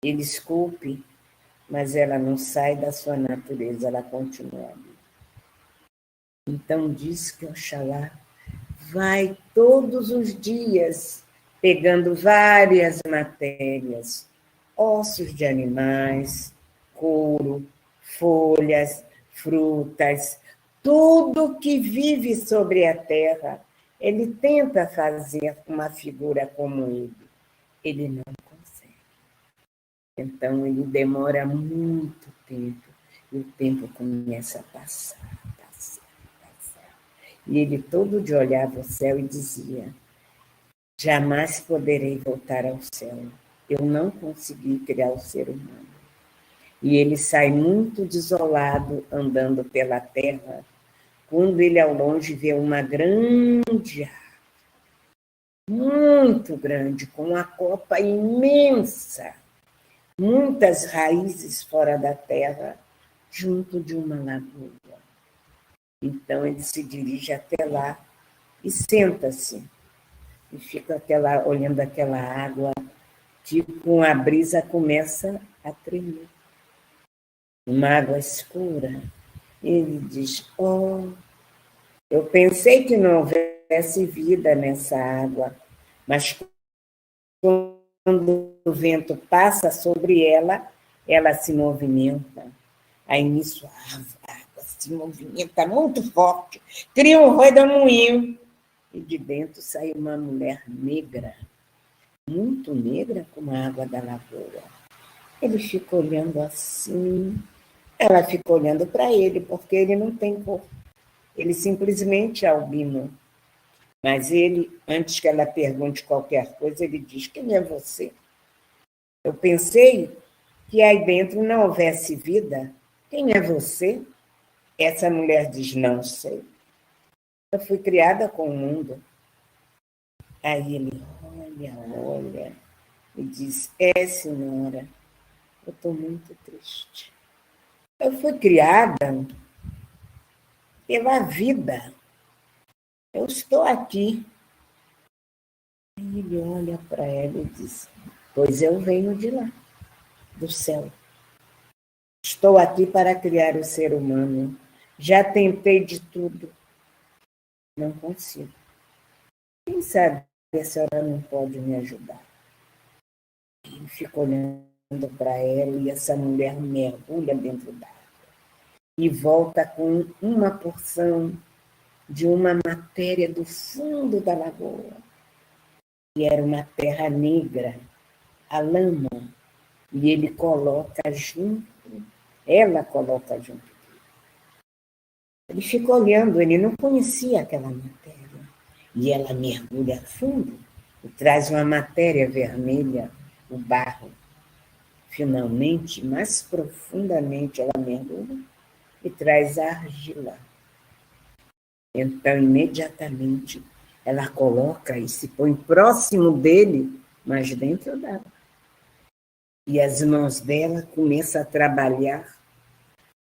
Ele esculpe, mas ela não sai da sua natureza, ela continua ali. Então diz que Oxalá vai todos os dias pegando várias matérias, ossos de animais, couro, folhas, frutas, tudo que vive sobre a terra, ele tenta fazer uma figura como ele. Ele não consegue. Então, ele demora muito tempo, e o tempo começa a passar. E ele todo dia olhava o céu e dizia, jamais poderei voltar ao céu. Eu não consegui criar o ser humano. E ele sai muito desolado, andando pela terra, quando ele ao longe vê uma grande árvore, muito grande, com uma copa imensa, muitas raízes fora da terra, junto de uma lagoa. Então ele se dirige até lá e senta-se. E fica olhando aquela água, que com a brisa começa a tremer. Uma água escura. Ele diz, eu pensei que não houvesse vida nessa água, mas quando o vento passa sobre ela, ela se movimenta. Aí nisso a água se movimenta muito forte, cria um redemoinho, e de dentro sai uma mulher negra, muito negra, como a água da lagoa. Ele fica olhando assim, ela fica olhando para ele, porque ele não tem cor. Ele simplesmente é albino. Mas ele, antes que ela pergunte qualquer coisa, ele diz, quem é você? Eu pensei que aí dentro não houvesse vida. Quem é você? Essa mulher diz, não sei. Eu fui criada com o mundo. Aí ele olha e diz, senhora, eu estou muito triste. Eu fui criada pela vida. Eu estou aqui. Aí ele olha para ela e diz, pois eu venho de lá, do céu. Estou aqui para criar o ser humano. Já tentei de tudo. Não consigo. Quem sabe a senhora não pode me ajudar? Ele fica olhando para ela e essa mulher mergulha dentro d'água e volta com uma porção de uma matéria do fundo da lagoa. E era uma terra negra, a lama, e ele coloca junto, ela coloca junto. Ele fica olhando, ele não conhecia aquela matéria. E ela mergulha fundo e traz uma matéria vermelha, o barro. Finalmente, mais profundamente, ela mergulha e traz a argila. Então, imediatamente, ela coloca e se põe próximo dele, mas dentro d'água. E as mãos dela começam a trabalhar,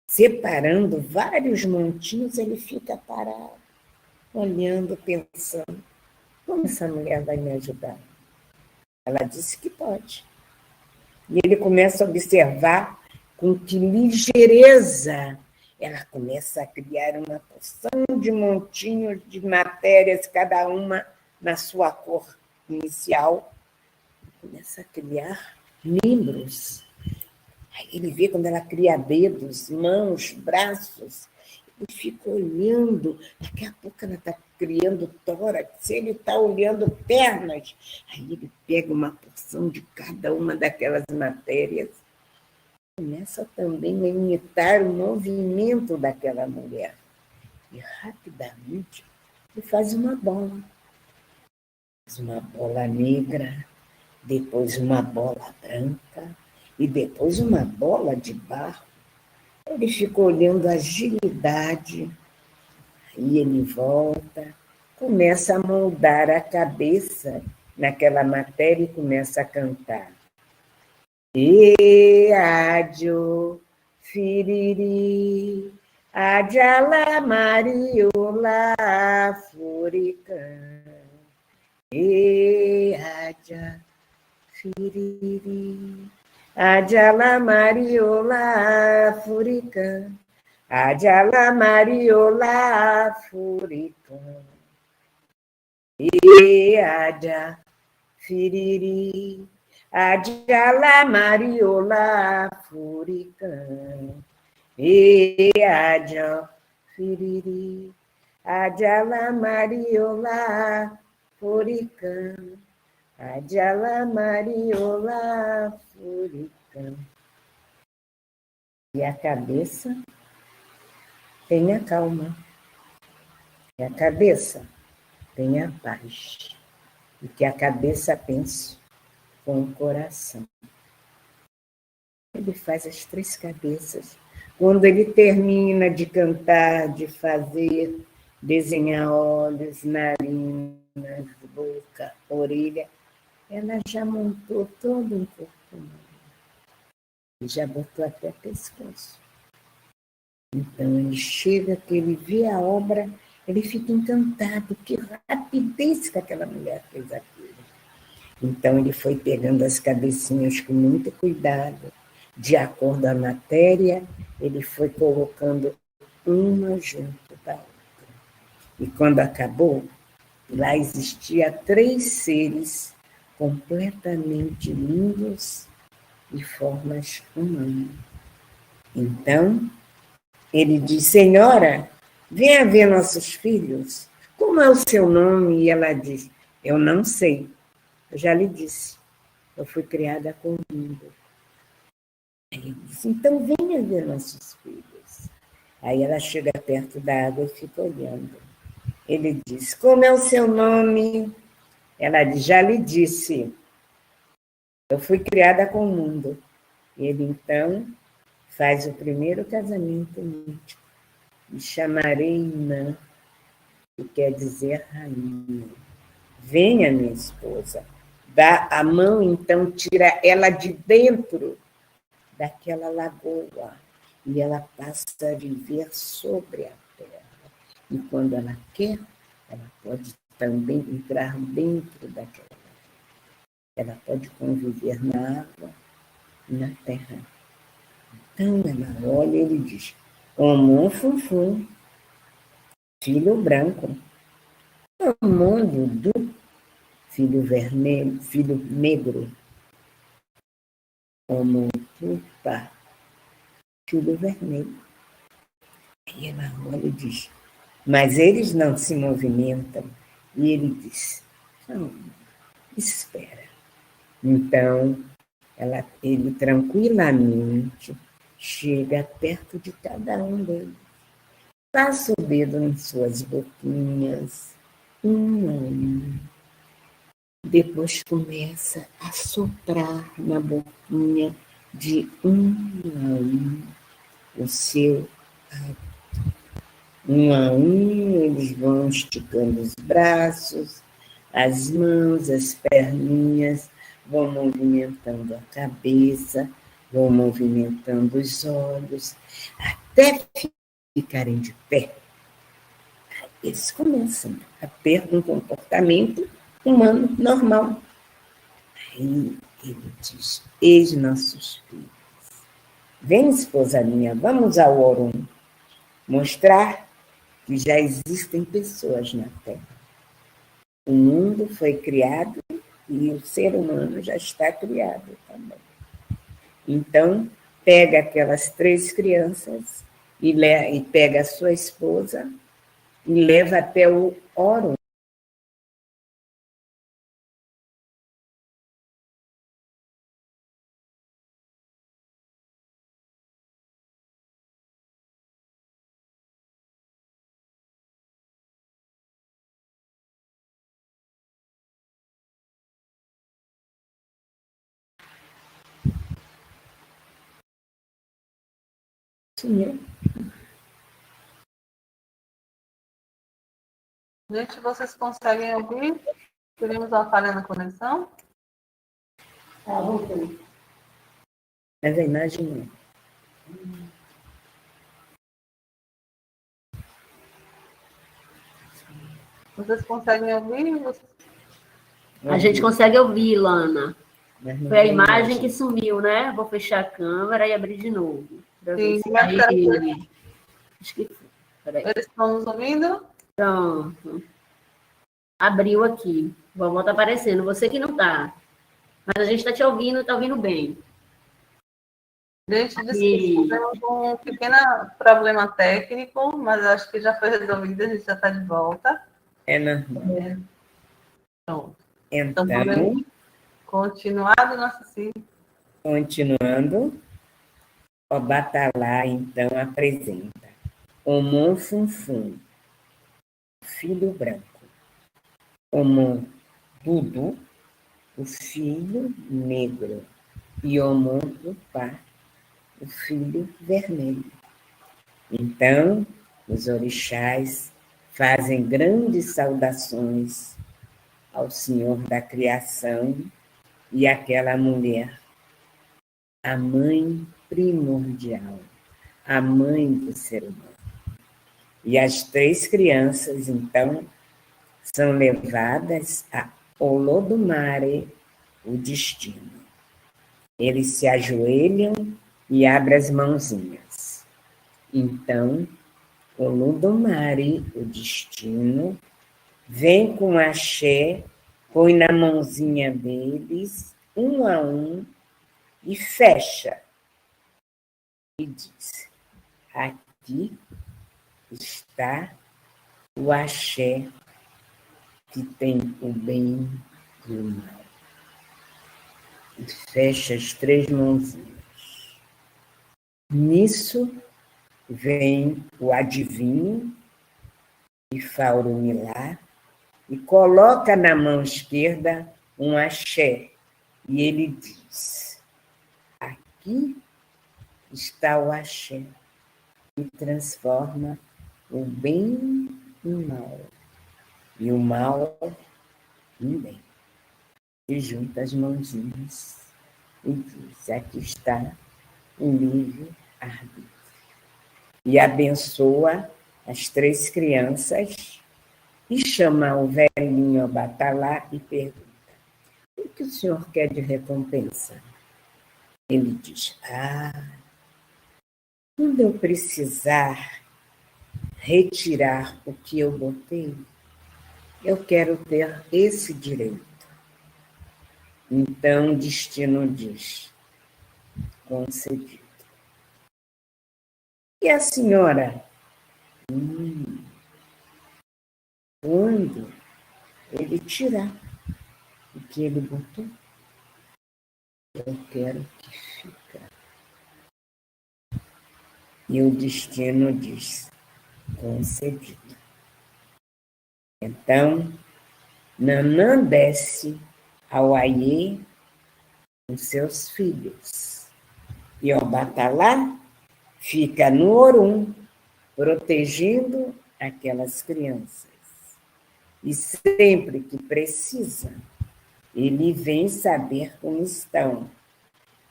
separando vários montinhos, ele fica parado, olhando, pensando, como essa mulher vai me ajudar? Ela disse que pode. E ele começa a observar com que ligeireza ela começa a criar uma porção de montinhos de matérias, cada uma na sua cor inicial. Começa a criar membros. Aí ele vê quando ela cria dedos, mãos, braços. Ele fica olhando. Daqui a pouco ela está criando tórax, ele está olhando pernas. Aí ele pega uma porção de cada uma daquelas matérias. Começa também a imitar o movimento daquela mulher. E rapidamente ele faz uma bola. Faz uma bola negra, depois uma bola branca e depois uma bola de barro. Ele fica olhando a agilidade, aí ele volta, começa a moldar a cabeça naquela matéria e começa a cantar. E adio, firiri, adiala mariola, furican. E adia, firiri, adiala mariola, furican. Adiala mariola, furican. E adia, firiri, adiala mariola, furican. E adia, firiri, adiala mariola, furican. Adiala mariola, furican. E a cabeça tenha calma. E a cabeça tenha paz. E que a cabeça pense com o coração. Ele faz as 3 cabeças. Quando ele termina de cantar, de fazer, desenhar olhos, narinas, boca, orelha, ela já montou todo um corpo humano. E já botou até pescoço. Então ele chega, que ele vê a obra, ele fica encantado, que rapidez que aquela mulher fez aquilo. Então ele foi pegando as cabecinhas com muito cuidado, de acordo com a matéria, ele foi colocando uma junto da outra. E quando acabou, lá existia 3 seres completamente lindos de formas humanas. Então, ele diz, Senhora, venha ver nossos filhos. Como é o seu nome? E ela diz, eu não sei. Eu já lhe disse, eu fui criada com o mundo. Aí ele disse, então venha ver nossos filhos. Aí ela chega perto da água e fica olhando. Ele diz, como é o seu nome? Ela diz, já lhe disse, eu fui criada com o mundo. Ele, então, faz o primeiro casamento mítico. E chamarei Inã, que quer dizer rainha. Venha, minha esposa. Dá a mão, então, tira ela de dentro daquela lagoa. E ela passa a viver sobre a terra. E quando ela quer, ela pode também entrar dentro daquela lagoa. Ela pode conviver na água e na terra. Então ela olha e ele diz, Omum Funfum, filho branco. Omum Dudu, filho vermelho, filho negro. Omum Pupa, filho vermelho. E ela olha e diz, mas eles não se movimentam. E ele diz, não, espera. Então, ele tranquilamente chega perto de cada um deles. Passa o dedo em suas boquinhas, um a um. Depois começa a soprar na boquinha de um a um o seu Um a um, eles vão esticando os braços, as mãos, as perninhas, vão movimentando a cabeça, vão movimentando os olhos, até ficarem de pé. Eles começam a ter um comportamento humano normal. Aí ele diz: eis nossos filhos. Vem, esposa minha, vamos ao Orum, mostrar que já existem pessoas na Terra. O mundo foi criado e o ser humano já está criado também. Então, pega aquelas 3 crianças e pega a sua esposa e leva até o Orum. Sumiu. Gente, vocês conseguem ouvir? Tivemos uma falha na conexão? Voltei. Mas a imagem não. Vocês conseguem ouvir? A gente consegue ouvir, Lana. Mas não Foi a tem imagem que sumiu, né? Vou fechar a câmera e abrir de novo. Sim, mas acho que foi. Peraí. Eles estão nos ouvindo? Pronto. Abriu aqui. Vovó está aparecendo. Você que não está. Mas a gente está te ouvindo, está ouvindo bem. Gente, desculpa, temos um pequeno problema técnico, mas acho que já foi resolvido, a gente já está de volta. É normal. Pronto. Então, podemos continuar do nosso ciclo. Continuando, o Batalá, então, apresenta Omon Funfun, filho branco. Omon Dudu, o filho negro. E Omon Upá, o filho vermelho. Então, os orixás fazem grandes saudações ao Senhor da criação e àquela mulher, a mãe primordial, a mãe do ser humano. E as 3 crianças, então, são levadas a Olodumare, o destino. Eles se ajoelham e abrem as mãozinhas. Então, Olodumare, o destino, vem com axé, põe na mãozinha deles, um a um, e fecha. E diz: aqui está o axé que tem o bem e o mal. E fecha as 3 mãozinhas. Nisso vem o adivinho, e Fauro Milá, e coloca na mão esquerda um axé. E ele diz: aqui está o axé, que transforma o bem em mal, e o mal em bem. E junta as mãozinhas e diz: aqui está o livre-arbítrio. E abençoa as 3 crianças e chama o velhinho Batalá e pergunta: o que o senhor quer de recompensa? Ele diz: quando eu precisar retirar o que eu botei, eu quero ter esse direito. Então o destino diz: concedido. E a senhora? Quando ele tirar o que ele botou, eu quero que fica. E o destino diz: concedido. Então, Nanã desce ao Aiê com seus filhos. E o Batalá fica no Orum protegendo aquelas crianças. E sempre que precisa, ele vem saber como estão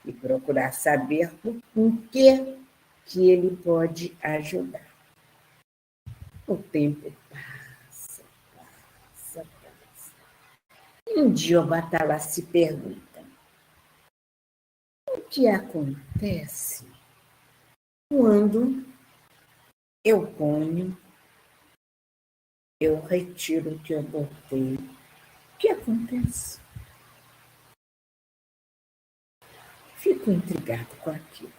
e procurar saber com que ele pode ajudar. O tempo passa, passa, passa. E um dia o Batalha se pergunta: o que acontece quando eu ponho, eu retiro o que eu botei? O que acontece? Fico intrigado com aquilo.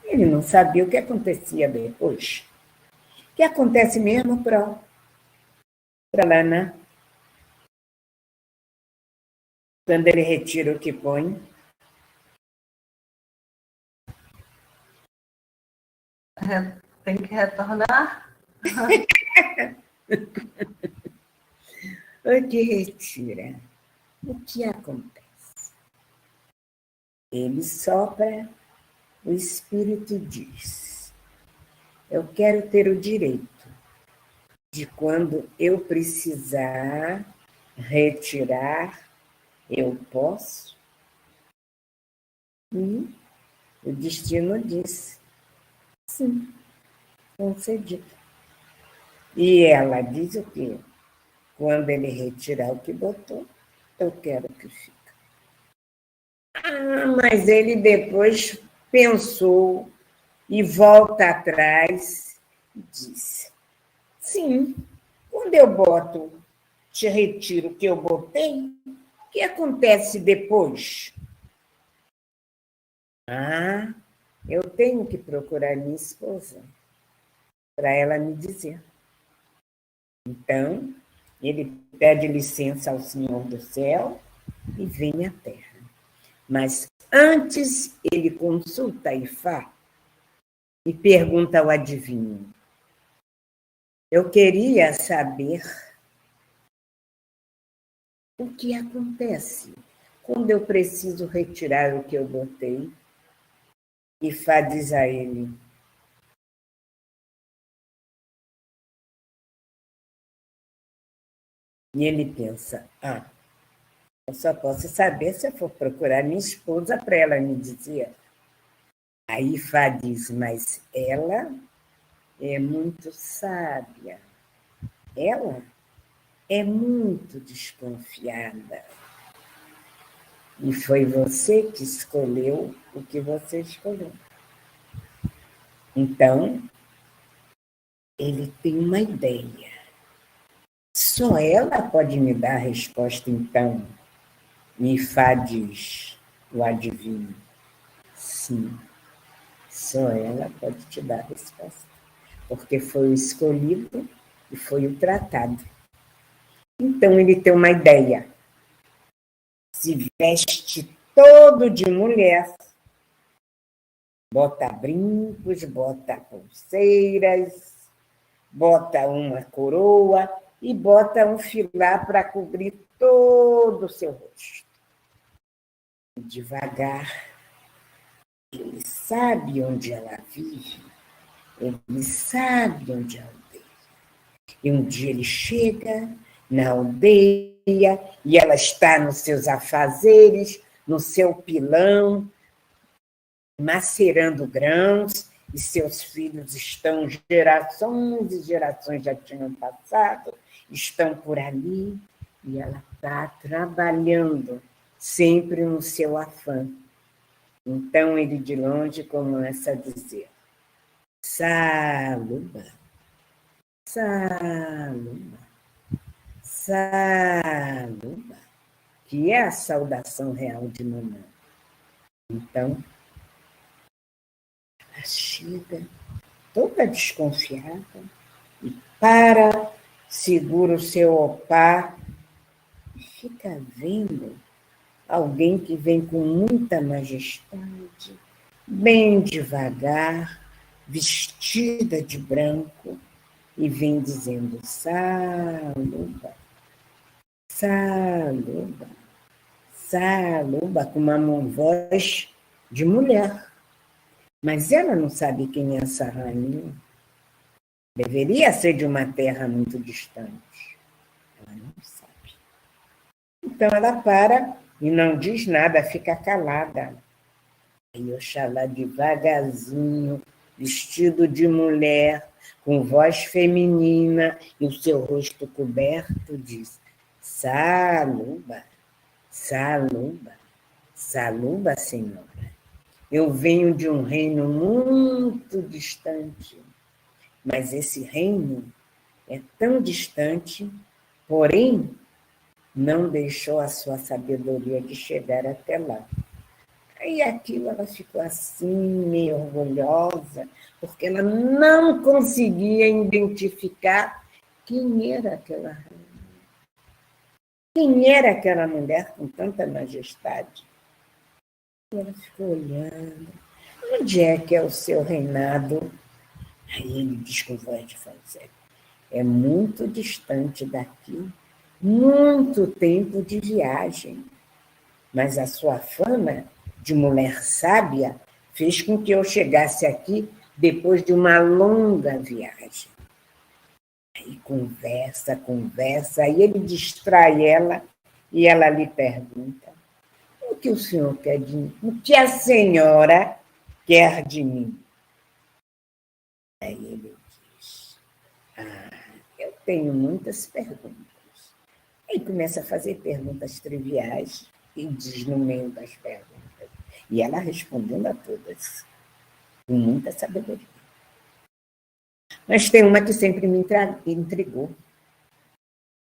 Ele não sabia o que acontecia depois. O que acontece mesmo para Lana? Quando ele retira o que põe? Tem que retornar? O que retira? O que acontece? Ele sopra, o Espírito diz: eu quero ter o direito de, quando eu precisar retirar, eu posso. E o destino diz: sim, concedido. E ela diz o quê? Quando ele retirar o que botou, eu quero que fique. Mas ele depois pensou e volta atrás e disse: sim, quando eu boto, te retiro o que eu botei, o que acontece depois? Eu tenho que procurar minha esposa para ela me dizer. Então, ele pede licença ao Senhor do céu e vem à terra. Mas antes ele consulta Ifá e pergunta ao adivinho: eu queria saber o que acontece quando eu preciso retirar o que eu botei. Ifá diz a ele: e ele pensa: eu só posso saber se eu for procurar minha esposa para ela me dizer. Aí Ifá diz: mas ela é muito sábia. Ela é muito desconfiada. E foi você que escolheu o que você escolheu. Então, ele tem uma ideia. Só ela pode me dar a resposta, então. E Ifá diz, o adivinho: sim, só ela pode te dar a resposta. Porque foi o escolhido e foi o tratado. Então, ele tem uma ideia. Se veste todo de mulher, bota brincos, bota pulseiras, bota uma coroa e bota um filá para cobrir todo o seu rosto. E devagar, ele sabe onde ela vive, ele sabe onde é a aldeia. E um dia ele chega na aldeia e ela está nos seus afazeres, no seu pilão, macerando grãos, e seus filhos estão, gerações e gerações já tinham passado, estão por ali, e ela está trabalhando, sempre no seu afã. Então ele de longe começa a dizer: Saluba, Saluba, Saluba, que é a saudação real de mamãe. Então, ela chega toda desconfiada e segura o seu opá e fica vendo alguém que vem com muita majestade, bem devagar, vestida de branco, e vem dizendo: Saluba, Saluba, Saluba, com uma voz de mulher. Mas ela não sabe quem é essa rainha. Deveria ser de uma terra muito distante. Ela não sabe. Então ela para e não diz nada, fica calada. Aí Oxalá devagarzinho, vestido de mulher, com voz feminina e o seu rosto coberto, diz: Saluba, saluba, saluba, senhora. Eu venho de um reino muito distante, mas esse reino é tão distante, porém, não deixou a sua sabedoria de chegar até lá. Aí aquilo ela ficou assim, meio orgulhosa, porque ela não conseguia identificar quem era aquela rainha. Quem era aquela mulher com tanta majestade? E ela ficou olhando. Onde é que é o seu reinado? Aí ele diz com voz de falsete: é muito distante daqui, muito tempo de viagem. Mas a sua fama de mulher sábia fez com que eu chegasse aqui depois de uma longa viagem. Aí conversa, aí ele distrai ela e ela lhe pergunta: o que o senhor quer de mim? O que a senhora quer de mim? Aí ele diz: eu tenho muitas perguntas. Aí começa a fazer perguntas triviais e diz no meio das perguntas. E ela respondendo a todas, com muita sabedoria. Mas tem uma que sempre me intrigou.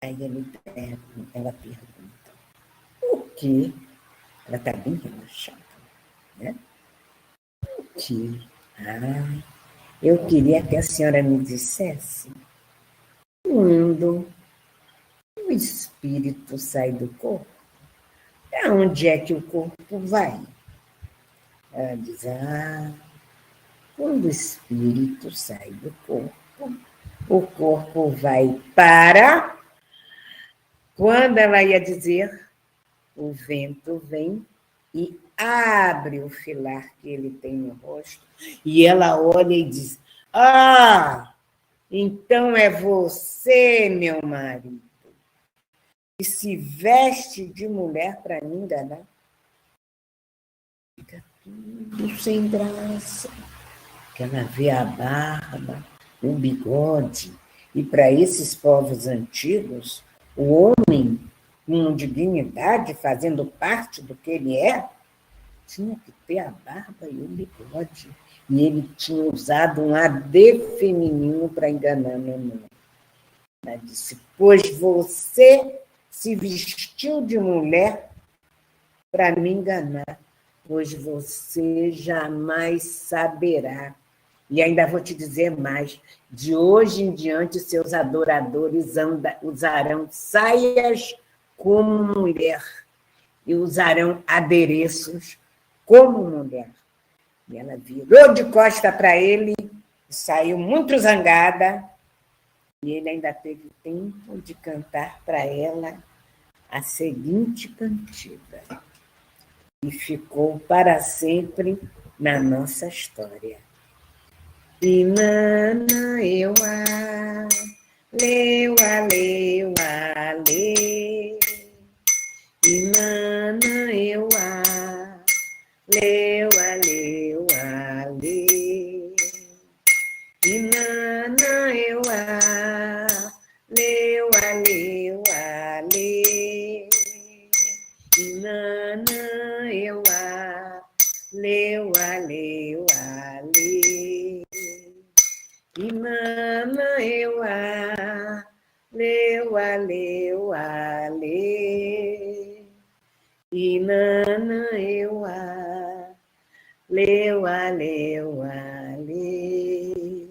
Aí ela pergunta: o que? Ela está bem relaxada, né? O que? Eu queria que a senhora me dissesse quando o espírito sai do corpo, para onde é que o corpo vai? Ela diz: quando o espírito sai do corpo, o corpo vai para... Quando ela ia dizer, o vento vem e abre o filar que ele tem no rosto, e ela olha e diz: então é você, meu marido, que se veste de mulher para me enganar. Fica tudo sem graça. Que ela vê a barba, o bigode, e para esses povos antigos, o homem com dignidade, fazendo parte do que ele é, tinha que ter a barba e o bigode. E ele tinha usado um AD feminino para enganar minha mãe. Ela disse: pois você se vestiu de mulher para me enganar, pois você jamais saberá. E ainda vou te dizer mais: de hoje em diante, seus adoradores usarão saias como mulher e usarão adereços como mulher. E ela virou de costa para ele, saiu muito zangada, e ele ainda teve tempo de cantar para ela a seguinte cantiga, e ficou para sempre na nossa história. Inana euá, leuá, leuá, lê. Inana euá, leuá, leuá, lê. Inana euá, leuá, leuá, lê. Inana euá, leuá, leuá, lê. Inana euá, leuá, leuá, lê. Inana euá, leuá, leuá, lê.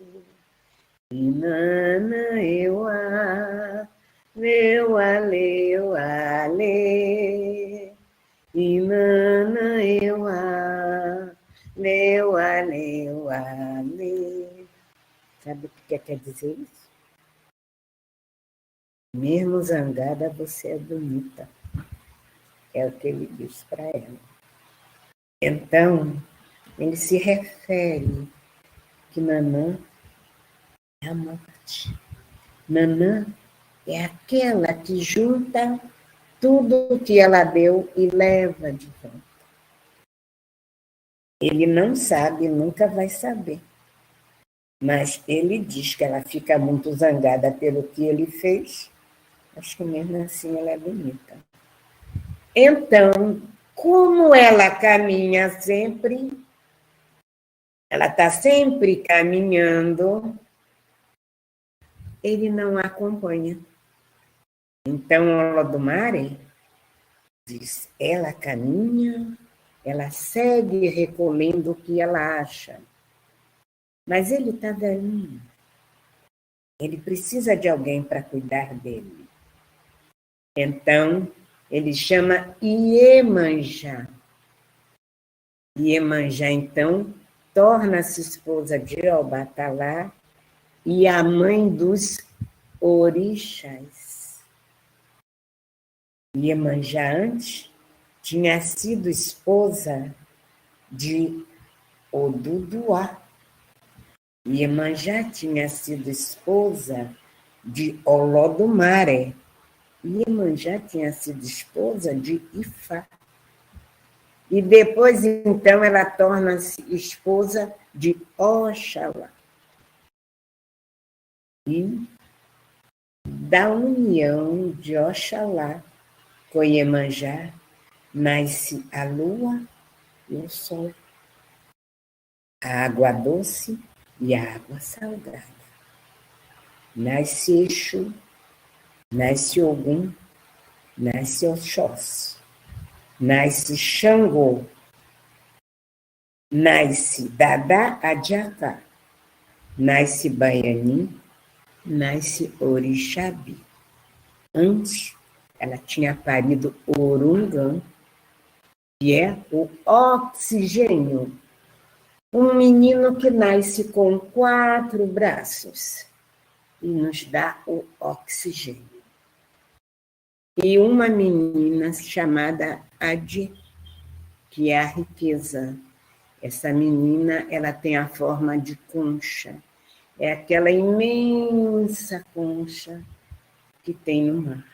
Inana euá, leuá, leuá, lê. Inana euá, leuá, leuá, lê. Sabe o que quer dizer isso? Mesmo zangada, você é bonita. É o que ele diz para ela. Então, ele se refere que Nanã é a morte. Nanã é aquela que junta tudo que ela deu e leva de volta. Ele não sabe, nunca vai saber. Mas ele diz que ela fica muito zangada pelo que ele fez. Acho que mesmo assim ela é bonita. Então, como ela caminha sempre, ela está sempre caminhando, ele não a acompanha. Então, Olodumare diz, ela caminha, ela segue recolhendo o que ela acha. Mas ele está velhinho. Ele precisa de alguém para cuidar dele. Então, ele chama Iemanjá. Iemanjá, então, torna-se esposa de Obatalá e a mãe dos orixás. Iemanjá antes tinha sido esposa de Oduduá. Iemanjá tinha sido esposa de Olodumare. Iemanjá tinha sido esposa de Ifá. E depois, então, ela torna-se esposa de Oxalá. E da união de Oxalá com Iemanjá nasce a lua e o sol, a água doce e a água salgada. Nasce Exu, nasce Ogum, nasce Oxóssi, nasce Xangô, nasce Dada Adiacá, nasce Baianim, nasce Orixabi. Antes, ela tinha parido Orungã, que é o oxigênio. Um menino que nasce com 4 braços e nos dá o oxigênio. E uma menina chamada Adi, que é a riqueza. Essa menina, ela tem a forma de concha. É aquela imensa concha que tem no mar.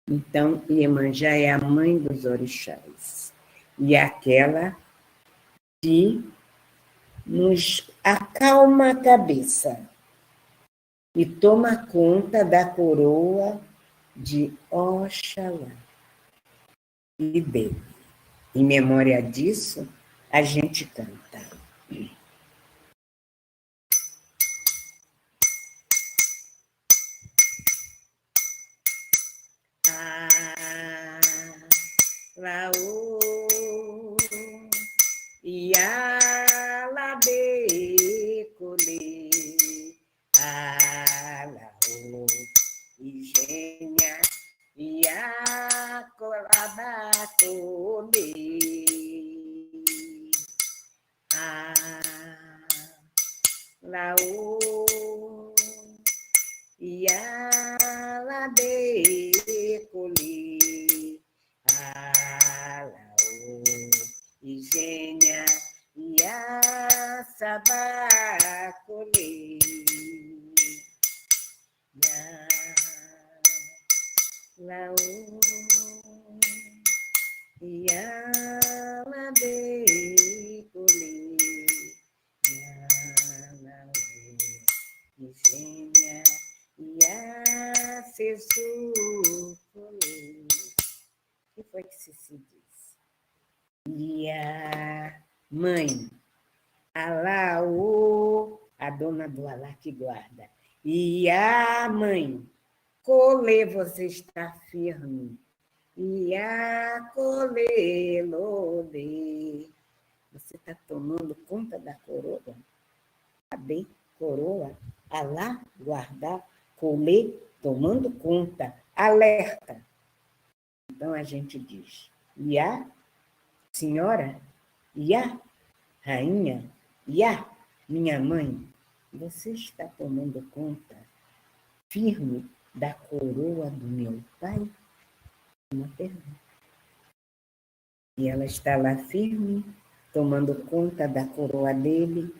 Então, Iemanjá é a mãe dos orixás. E é aquela que nos acalma a cabeça e toma conta da coroa de Oxalá e dele. Em memória disso, a gente canta. Laô, Ialabe, Colê, Alaô, Igênia, Iacolabatolê, Laô, Ialabe, Colê, Alaô, Igênia, Iaçabacolê, Laô, Ialabe, Colê, Alaô, Igênia, Iacesucolê. O que foi que se diz? E a mãe, Alaô, a dona do Alá que guarda. E a mãe, Colê, você está firme. E a Colê, Lodê. Você está tomando conta da coroa? Cadê? Coroa, Alá, guardar, Colê, tomando conta, alerta. Então a gente diz, Iá, senhora, Iá, rainha, Iá, minha mãe, você está tomando conta firme da coroa do meu pai? Uma pergunta. E ela está lá firme, tomando conta da coroa dele,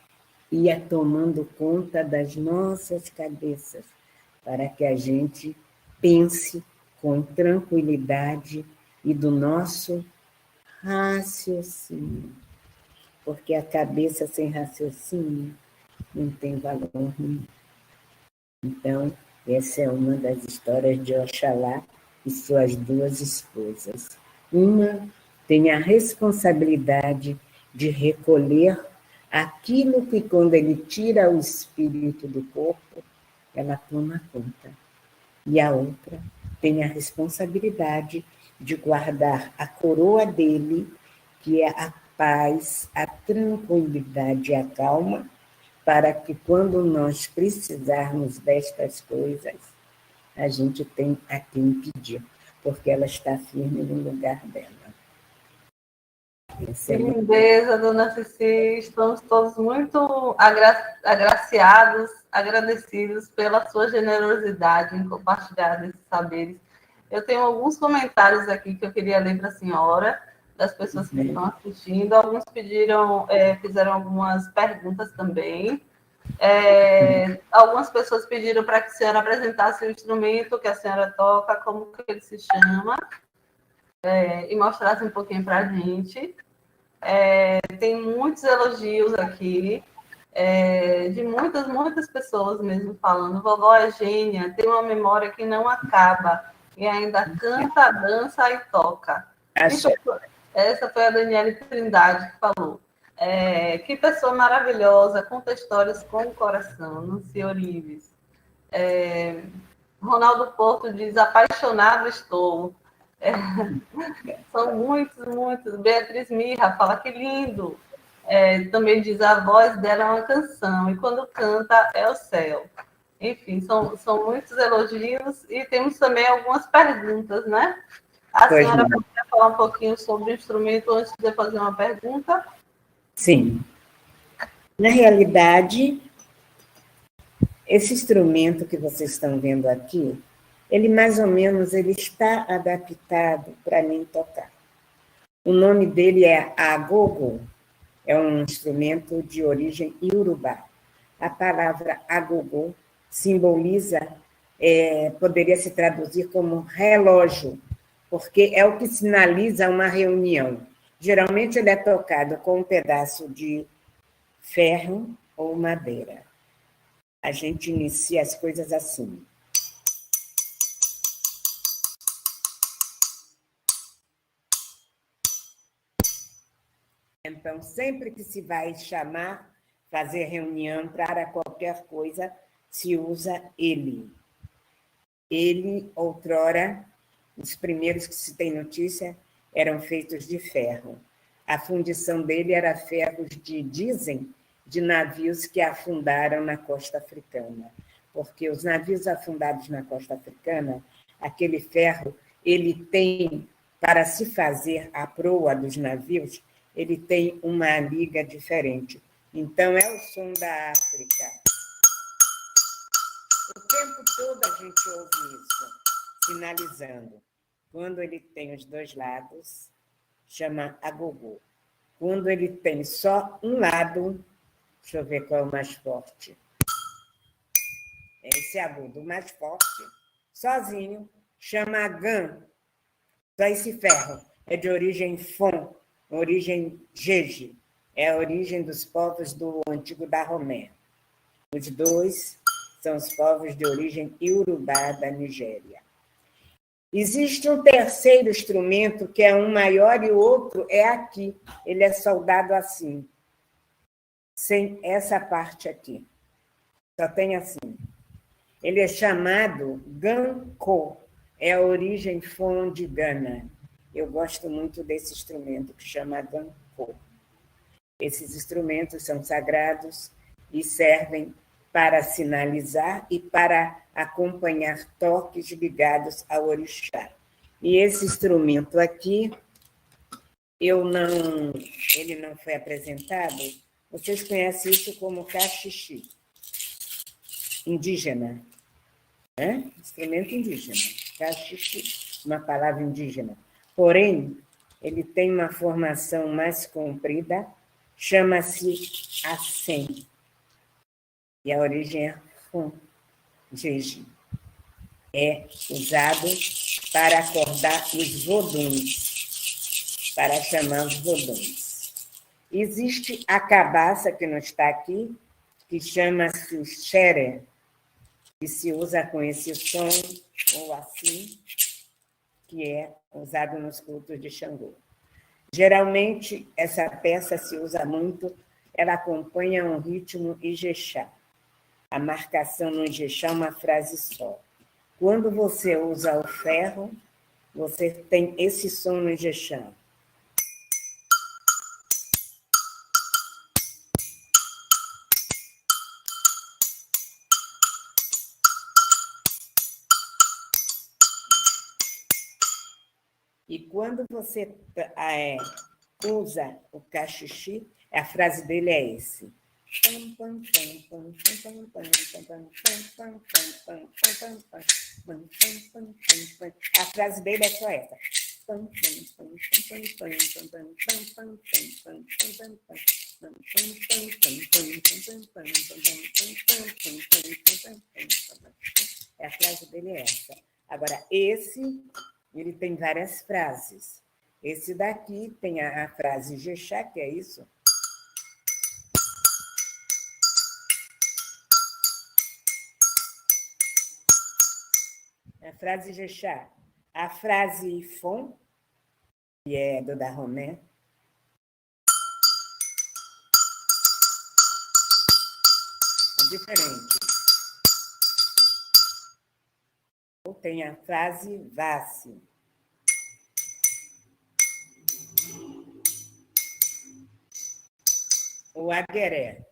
ia tomando conta das nossas cabeças, para que a gente pense com tranquilidade e do nosso raciocínio. Porque a cabeça sem raciocínio não tem valor nenhum. Então, essa é uma das histórias de Oxalá e suas duas esposas. Uma tem a responsabilidade de recolher aquilo que, quando ele tira o espírito do corpo, ela toma conta. E a outra tem a responsabilidade de guardar a coroa dele, que é a paz, a tranquilidade e a calma, para que, quando nós precisarmos destas coisas, a gente tem a quem pedir, porque ela está firme no lugar dela. Que lindeza, dona Ceci. Estamos todos muito agraciados, agradecidos pela sua generosidade em compartilhar esses saberes. Eu tenho alguns comentários aqui que eu queria ler para a senhora, das pessoas que estão assistindo. Alguns fizeram algumas perguntas também. Algumas pessoas pediram para que a senhora apresentasse o instrumento que a senhora toca, como que ele se chama, e mostrasse um pouquinho para a gente. Tem muitos elogios aqui, de muitas pessoas mesmo falando. Vovó é gênia, tem uma memória que não acaba, e ainda canta, dança e toca. Essa foi a Daniele Trindade que falou. Que pessoa maravilhosa, conta histórias com o coração, Nancy Orives. Ronaldo Porto diz, apaixonado estou. São muitos. Beatriz Mirra fala que lindo. Também diz, a voz dela é uma canção, e quando canta é o céu. Enfim, são muitos elogios, e temos também algumas perguntas, né? A senhora poderia falar um pouquinho sobre o instrumento antes de fazer uma pergunta? Sim. Na realidade, esse instrumento que vocês estão vendo aqui, ele mais ou menos ele está adaptado para mim tocar. O nome dele é agogo, é um instrumento de origem iorubá. A palavra agogo simboliza, poderia se traduzir como relógio, porque é o que sinaliza uma reunião. Geralmente ele é tocado com um pedaço de ferro ou madeira. A gente inicia as coisas assim. Então, sempre que se vai chamar, fazer reunião para qualquer coisa, se usa ele. Ele, outrora, os primeiros que se tem notícia, eram feitos de ferro. A fundição dele era ferros dizem, de navios que afundaram na costa africana. Porque os navios afundados na costa africana, aquele ferro, ele tem, para se fazer a proa dos navios, ele tem uma liga diferente. Então, é o som da África. O tempo todo a gente ouve isso, sinalizando. Quando ele tem os dois lados, chama agogô. Quando ele tem só um lado, deixa eu ver qual é o mais forte. Esse agudo, o mais forte, sozinho, chama agã. Só esse ferro é de origem fon, origem jeje, é a origem dos povos do antigo Dahomey. Os dois são os povos de origem iorubá da Nigéria. Existe um terceiro instrumento, que é um maior, e o outro é aqui. Ele é soldado assim, sem essa parte aqui. Só tem assim. Ele é chamado ganko, é a origem fon de Gana. Eu gosto muito desse instrumento, que chama ganko. Esses instrumentos são sagrados e servem para sinalizar e para acompanhar toques ligados ao orixá. E esse instrumento aqui, ele não foi apresentado. Vocês conhecem isso como cachixi, indígena, né? Instrumento indígena, cachixi, uma palavra indígena. Porém, ele tem uma formação mais comprida, chama-se acém. e a origem é fon, jeje. É usado para acordar os voduns, para chamar os voduns. Existe a cabaça, que não está aqui, que chama-se o xere, que se usa com esse som, ou assim, que é usado nos cultos de Xangô. Geralmente, essa peça se usa muito, ela acompanha um ritmo ijexá. A marcação no ijexá é uma frase só. Quando você usa o ferro, você tem esse som no ijexá. E quando você usa o cachixi, a frase dele é esse. A frase dele é só essa. A frase dele é essa. Agora, esse, ele tem várias frases. Esse daqui tem a frase Jexá, que é isso. A frase Jexá. A frase Ifon, que é do Dahomey. É diferente. Ou tem a frase Vassi. O agueré.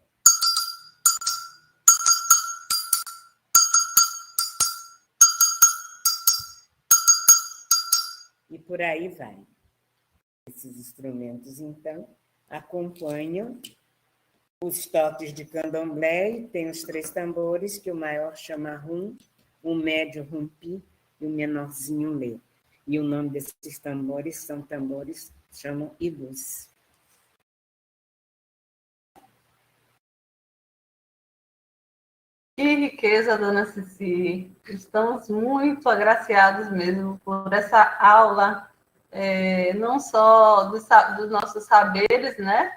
E por aí vai. Esses instrumentos, então, acompanham os toques de candomblé, e tem os 3 tambores, que o maior chama rum, o médio rumpi e o menorzinho lê. E o nome desses tambores são tambores, chamam igus. Que riqueza, dona Cici. Estamos muito agraciados mesmo por essa aula, não só dos nossos saberes, né,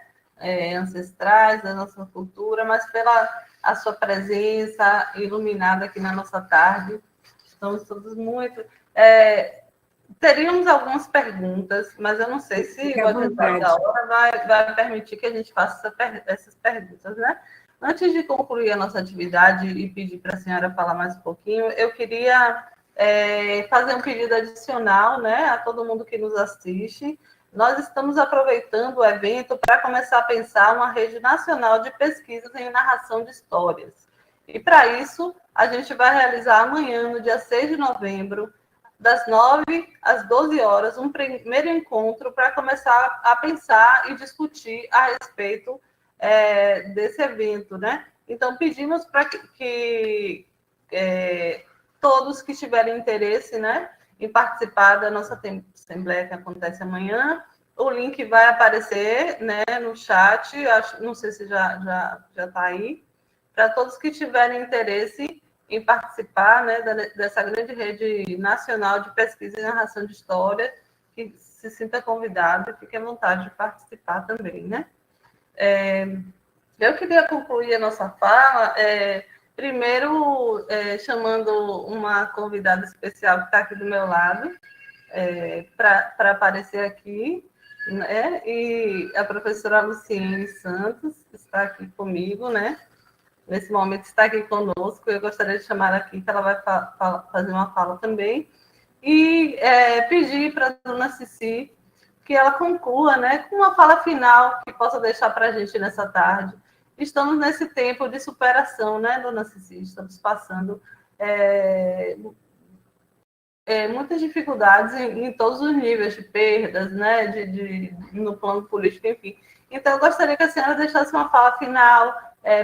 ancestrais, da nossa cultura, mas pela a sua presença iluminada aqui na nossa tarde. Estamos todos muito... teríamos algumas perguntas, mas eu não sei se o adiantado da hora vai permitir que a gente faça essas perguntas, né? Antes de concluir a nossa atividade e pedir para a senhora falar mais um pouquinho, eu queria fazer um pedido adicional, né, a todo mundo que nos assiste. Nós estamos aproveitando o evento para começar a pensar uma rede nacional de pesquisas em narração de histórias. E, para isso, a gente vai realizar amanhã, no dia 6 de novembro, das 9 às 12 horas, um primeiro encontro para começar a pensar e discutir a respeito desse evento, né? Então, pedimos para que todos que tiverem interesse, né, em participar da nossa assembleia que acontece amanhã, o link vai aparecer, né, no chat, não sei se já está aí, para todos que tiverem interesse em participar, né, dessa grande rede nacional de pesquisa e narração de história, que se sinta convidado e fique à vontade de participar também, né? Eu queria concluir a nossa fala, primeiro chamando uma convidada especial que está aqui do meu lado, para aparecer aqui, né? E a professora Luciene Santos está aqui comigo, né? Nesse momento está aqui conosco, eu gostaria de chamar aqui, que ela vai fazer uma fala também, e pedir para a dona Cici que ela conclua, né, com uma fala final que possa deixar para a gente nessa tarde. Estamos nesse tempo de superação, né, dona Cici? Estamos passando muitas dificuldades em todos os níveis de perdas, né, no plano político, enfim. Então, eu gostaria que a senhora deixasse uma fala final,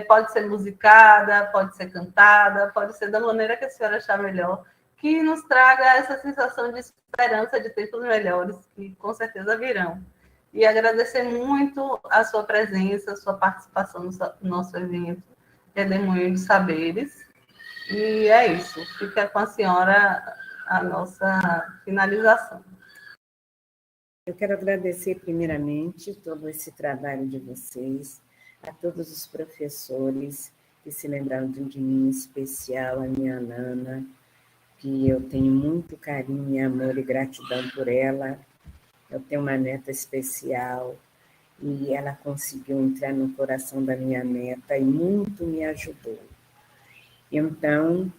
pode ser musicada, pode ser cantada, pode ser da maneira que a senhora achar melhor, que nos traga essa sensação de esperança de tempos melhores, que com certeza virão. E agradecer muito a sua presença, a sua participação no nosso evento. Redemoinho de Saberes. E é isso. Fica com a senhora a nossa finalização. Eu quero agradecer, primeiramente, todo esse trabalho de vocês, a todos os professores que se lembraram de mim, em especial a minha Nana, que eu tenho muito carinho, amor e gratidão por ela. Eu tenho uma neta especial e ela conseguiu entrar no coração da minha neta e muito me ajudou. Então,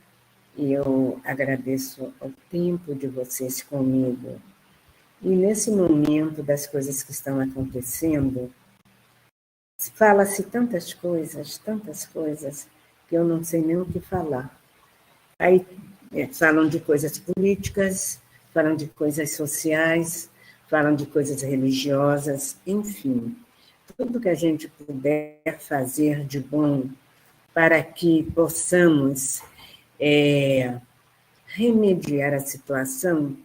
eu agradeço o tempo de vocês comigo. E nesse momento das coisas que estão acontecendo, fala-se tantas coisas, que eu não sei nem o que falar. Aí falam de coisas políticas, falam de coisas sociais, falam de coisas religiosas, enfim. Tudo que a gente puder fazer de bom para que possamos remediar a situação,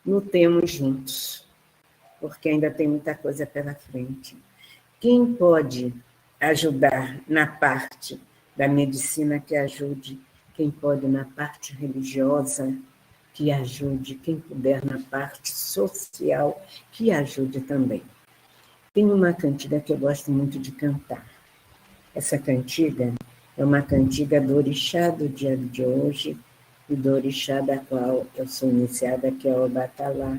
lutemos juntos, porque ainda tem muita coisa pela frente. Quem pode ajudar na parte da medicina, que ajude. Quem pode na parte religiosa, que ajude. Quem puder na parte social, que ajude também. Tem uma cantiga que eu gosto muito de cantar. Essa cantiga é uma cantiga do orixá do dia de hoje, e do orixá da qual eu sou iniciada, que é o Obatalá,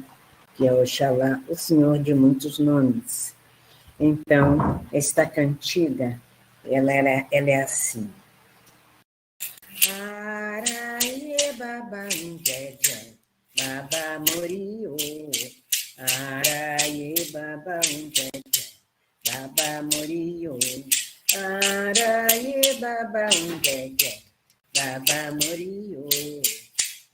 que é Oxalá, o Senhor de muitos nomes. Então, esta cantiga, ela é assim. Araie baba unjeje, baba moriô. Araie baba unjeje, baba moriô. Araie baba unjeje, baba moriô.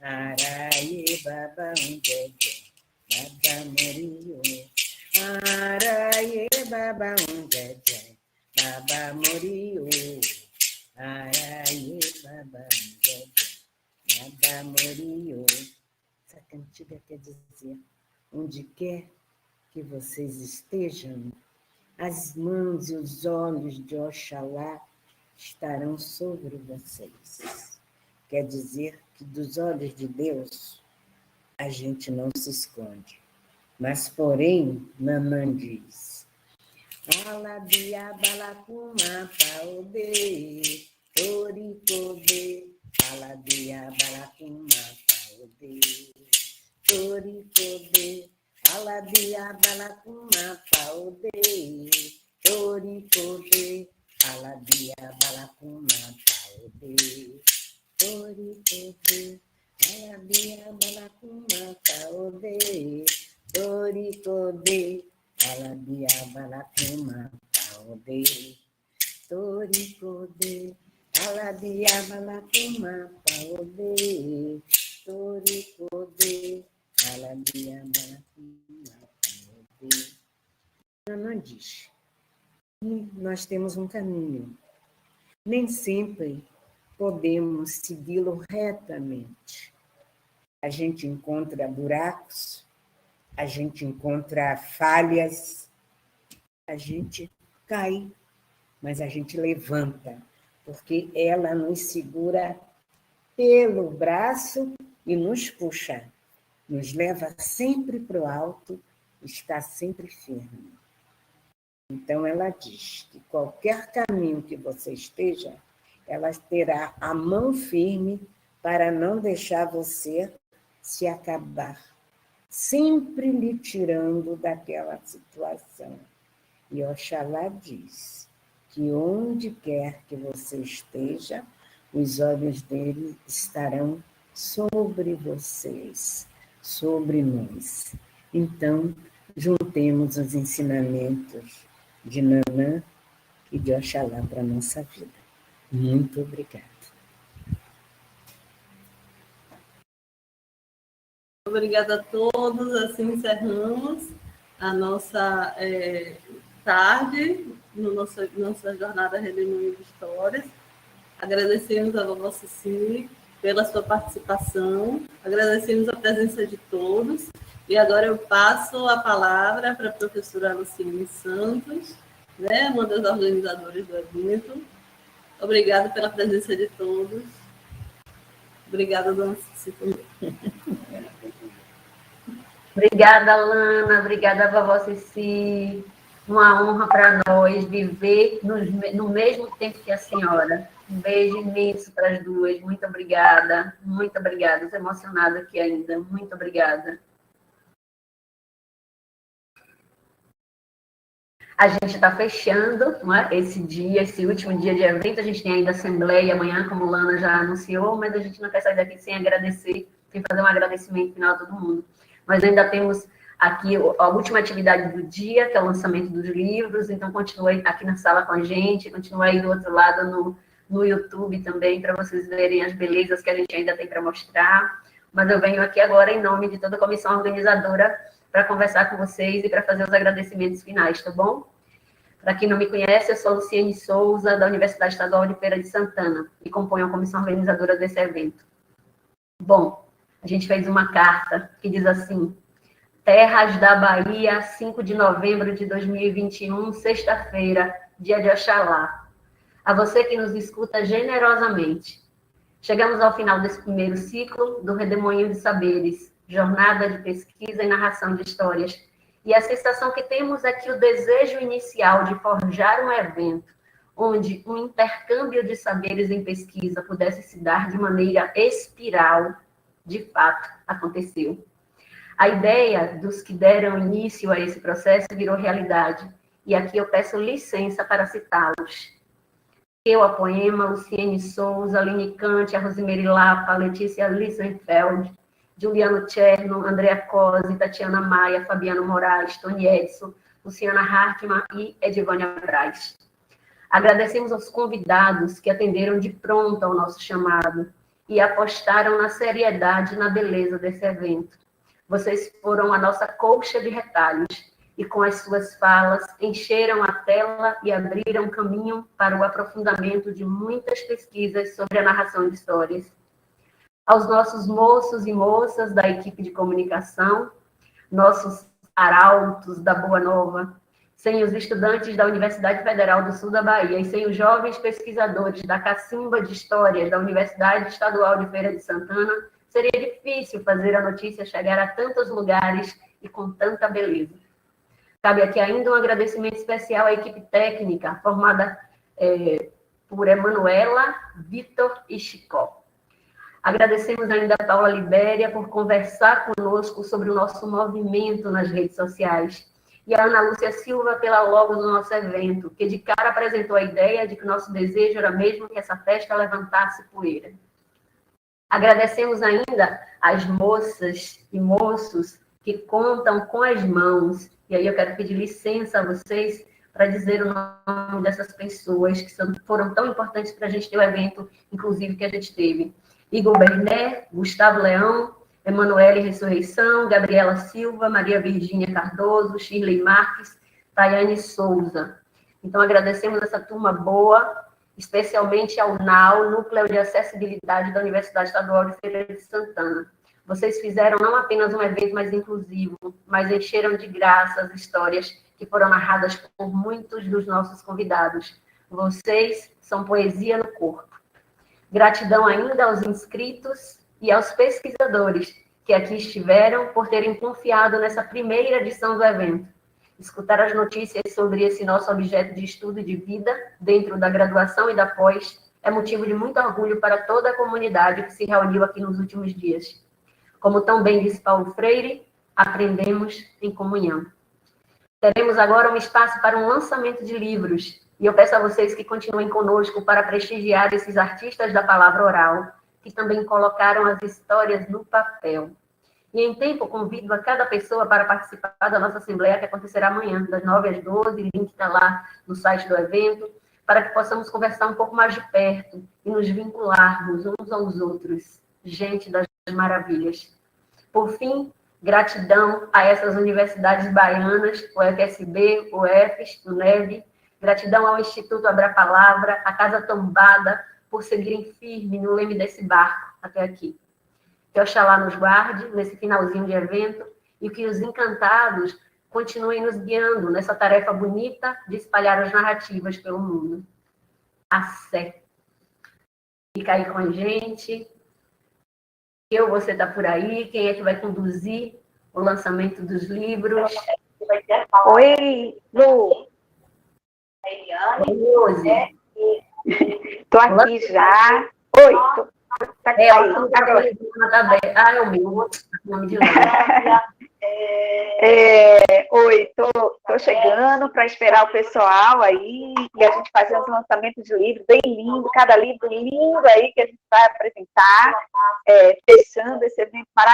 Araie baba unjeje, baba moriô. Araie baba unjeje, baba moriô. Araie baba unjeje, baba moriô. Essa cantiga quer dizer, onde quer que vocês estejam, as mãos e os olhos de Oxalá estarão sobre vocês. Quer dizer que dos olhos de Deus a gente não se esconde. Mas, porém, Nanã diz: Alabia balacuma paode, oricode, alabia balacuma paode, oricode, alabia balacuma paode, oricode, alabia balacuma paode, oricode, alabia balacuma paode, oricode, alabia balacuma paode, oricode, alabia balacuma paode, oricode, alabia balacuma paode. Nanã diz, e nós temos um caminho. Nem sempre podemos segui-lo retamente. A gente encontra buracos, a gente encontra falhas, a gente cai, mas a gente levanta, porque ela nos segura pelo braço e nos puxa, nos leva sempre para o alto, está sempre firme. Então, ela diz que qualquer caminho que você esteja, ela terá a mão firme para não deixar você se acabar, sempre lhe tirando daquela situação. E Oxalá diz que onde quer que você esteja, os olhos dele estarão sobre vocês, sobre nós. Então, juntemos os ensinamentos de Nanã e de Oxalá para a nossa vida. Muito obrigada. Obrigada a todos. Assim encerramos a nossa tarde, nossa jornada Redemoinho de Histórias. Agradecemos a vovó Cecília pela sua participação, agradecemos a presença de todos, e agora eu passo a palavra para a professora Luciene Santos, né, uma das organizadoras do evento. Obrigada pela presença de todos. Obrigada, dona Cici, também. Obrigada, Lana. Obrigada, vovó Cici. Uma honra para nós viver no mesmo tempo que a senhora. Um beijo imenso para as duas. Muito obrigada. Muito obrigada. Estou emocionada aqui ainda. Muito obrigada. A gente está fechando, não é? Esse dia, esse último dia de evento. A gente tem ainda assembleia amanhã, como Lana já anunciou, mas a gente não quer sair daqui sem agradecer, sem fazer um agradecimento final a todo mundo. Nós ainda temos aqui a última atividade do dia, que é o lançamento dos livros, então continue aqui na sala com a gente, continue aí do outro lado no YouTube também, para vocês verem as belezas que a gente ainda tem para mostrar. Mas eu venho aqui agora em nome de toda a comissão organizadora para conversar com vocês e para fazer os agradecimentos finais, tá bom? Para quem não me conhece, eu sou Luciene Souza, da Universidade Estadual de Feira de Santana, e componho a comissão organizadora desse evento. Bom, a gente fez uma carta que diz assim: Terras da Bahia, 5 de novembro de 2021, sexta-feira, dia de Oxalá. A você que nos escuta generosamente. Chegamos ao final desse primeiro ciclo do Redemoinho de Saberes, jornada de pesquisa e narração de histórias. E a sensação que temos é que o desejo inicial de forjar um evento onde um intercâmbio de saberes em pesquisa pudesse se dar de maneira espiral, de fato, aconteceu. A ideia dos que deram início a esse processo virou realidade, e aqui eu peço licença para citá-los. Eu, a Poema, Luciene Souza, Aline Cante, a Rosemary Lapa, Letícia Lissenfeld, Juliano Cherno, Andrea Cosi, Tatiana Maia, Fabiano Moraes, Tony Edson, Luciana Hartmann e Edivânia Braz. Agradecemos aos convidados que atenderam de pronto ao nosso chamado e apostaram na seriedade e na beleza desse evento. Vocês foram a nossa colcha de retalhos e, com as suas falas, encheram a tela e abriram caminho para o aprofundamento de muitas pesquisas sobre a narração de histórias. Aos nossos moços e moças da equipe de comunicação, nossos arautos da Boa Nova, sem os estudantes da Universidade Federal do Sul da Bahia e sem os jovens pesquisadores da Cacimba de Histórias da Universidade Estadual de Feira de Santana, seria difícil fazer a notícia chegar a tantos lugares e com tanta beleza. Cabe aqui ainda um agradecimento especial à equipe técnica, formada por Emanuela, Vitor e Chicó. Agradecemos ainda a Paula Libéria por conversar conosco sobre o nosso movimento nas redes sociais. E a Ana Lúcia Silva pela logo do nosso evento, que de cara apresentou a ideia de que o nosso desejo era mesmo que essa festa levantasse poeira. Agradecemos ainda às moças e moços que contam com as mãos. E aí eu quero pedir licença a vocês para dizer o nome dessas pessoas que foram tão importantes para a gente ter o evento, inclusive, que a gente teve. Igor Bernet, Gustavo Leão, Emanuele Ressurreição, Gabriela Silva, Maria Virgínia Cardoso, Shirley Marques, Tayane Souza. Então, agradecemos essa turma boa, especialmente ao NAU, Núcleo de Acessibilidade da Universidade Estadual de Feira de Santana. Vocês fizeram não apenas um evento mais inclusivo, mas encheram de graça as histórias que foram narradas por muitos dos nossos convidados. Vocês são poesia no corpo. Gratidão ainda aos inscritos e aos pesquisadores que aqui estiveram por terem confiado nessa primeira edição do evento. Escutar as notícias sobre esse nosso objeto de estudo e de vida dentro da graduação e da pós é motivo de muito orgulho para toda a comunidade que se reuniu aqui nos últimos dias. Como tão bem disse Paulo Freire, aprendemos em comunhão. Teremos agora um espaço para um lançamento de livros, e eu peço a vocês que continuem conosco para prestigiar esses artistas da palavra oral, que também colocaram as histórias no papel. E em tempo, convido a cada pessoa para participar da nossa assembleia, que acontecerá amanhã, das 9 às 12, o link está lá no site do evento, para que possamos conversar um pouco mais de perto e nos vincularmos uns aos outros. Gente das maravilhas. Por fim, gratidão a essas universidades baianas, o FSB, o EFES, o NEB, gratidão ao Instituto Abra Palavra, a Casa Tombada, por seguirem firme no leme desse barco até aqui. Que Oxalá nos guarde nesse finalzinho de evento e que os encantados continuem nos guiando nessa tarefa bonita de espalhar as narrativas pelo mundo. Assé. fica aí com a gente. Você está por aí? Quem é que vai conduzir o lançamento dos livros? Oi, Lu. Oi, Rose. Estou aqui já. Oi, tá aqui. Agora. Ah, é o meu. Nome de Oi, tô chegando para esperar o pessoal aí e a gente fazer uns lançamentos de livros bem lindo, cada livro lindo aí que a gente vai apresentar, fechando esse evento maravilhoso.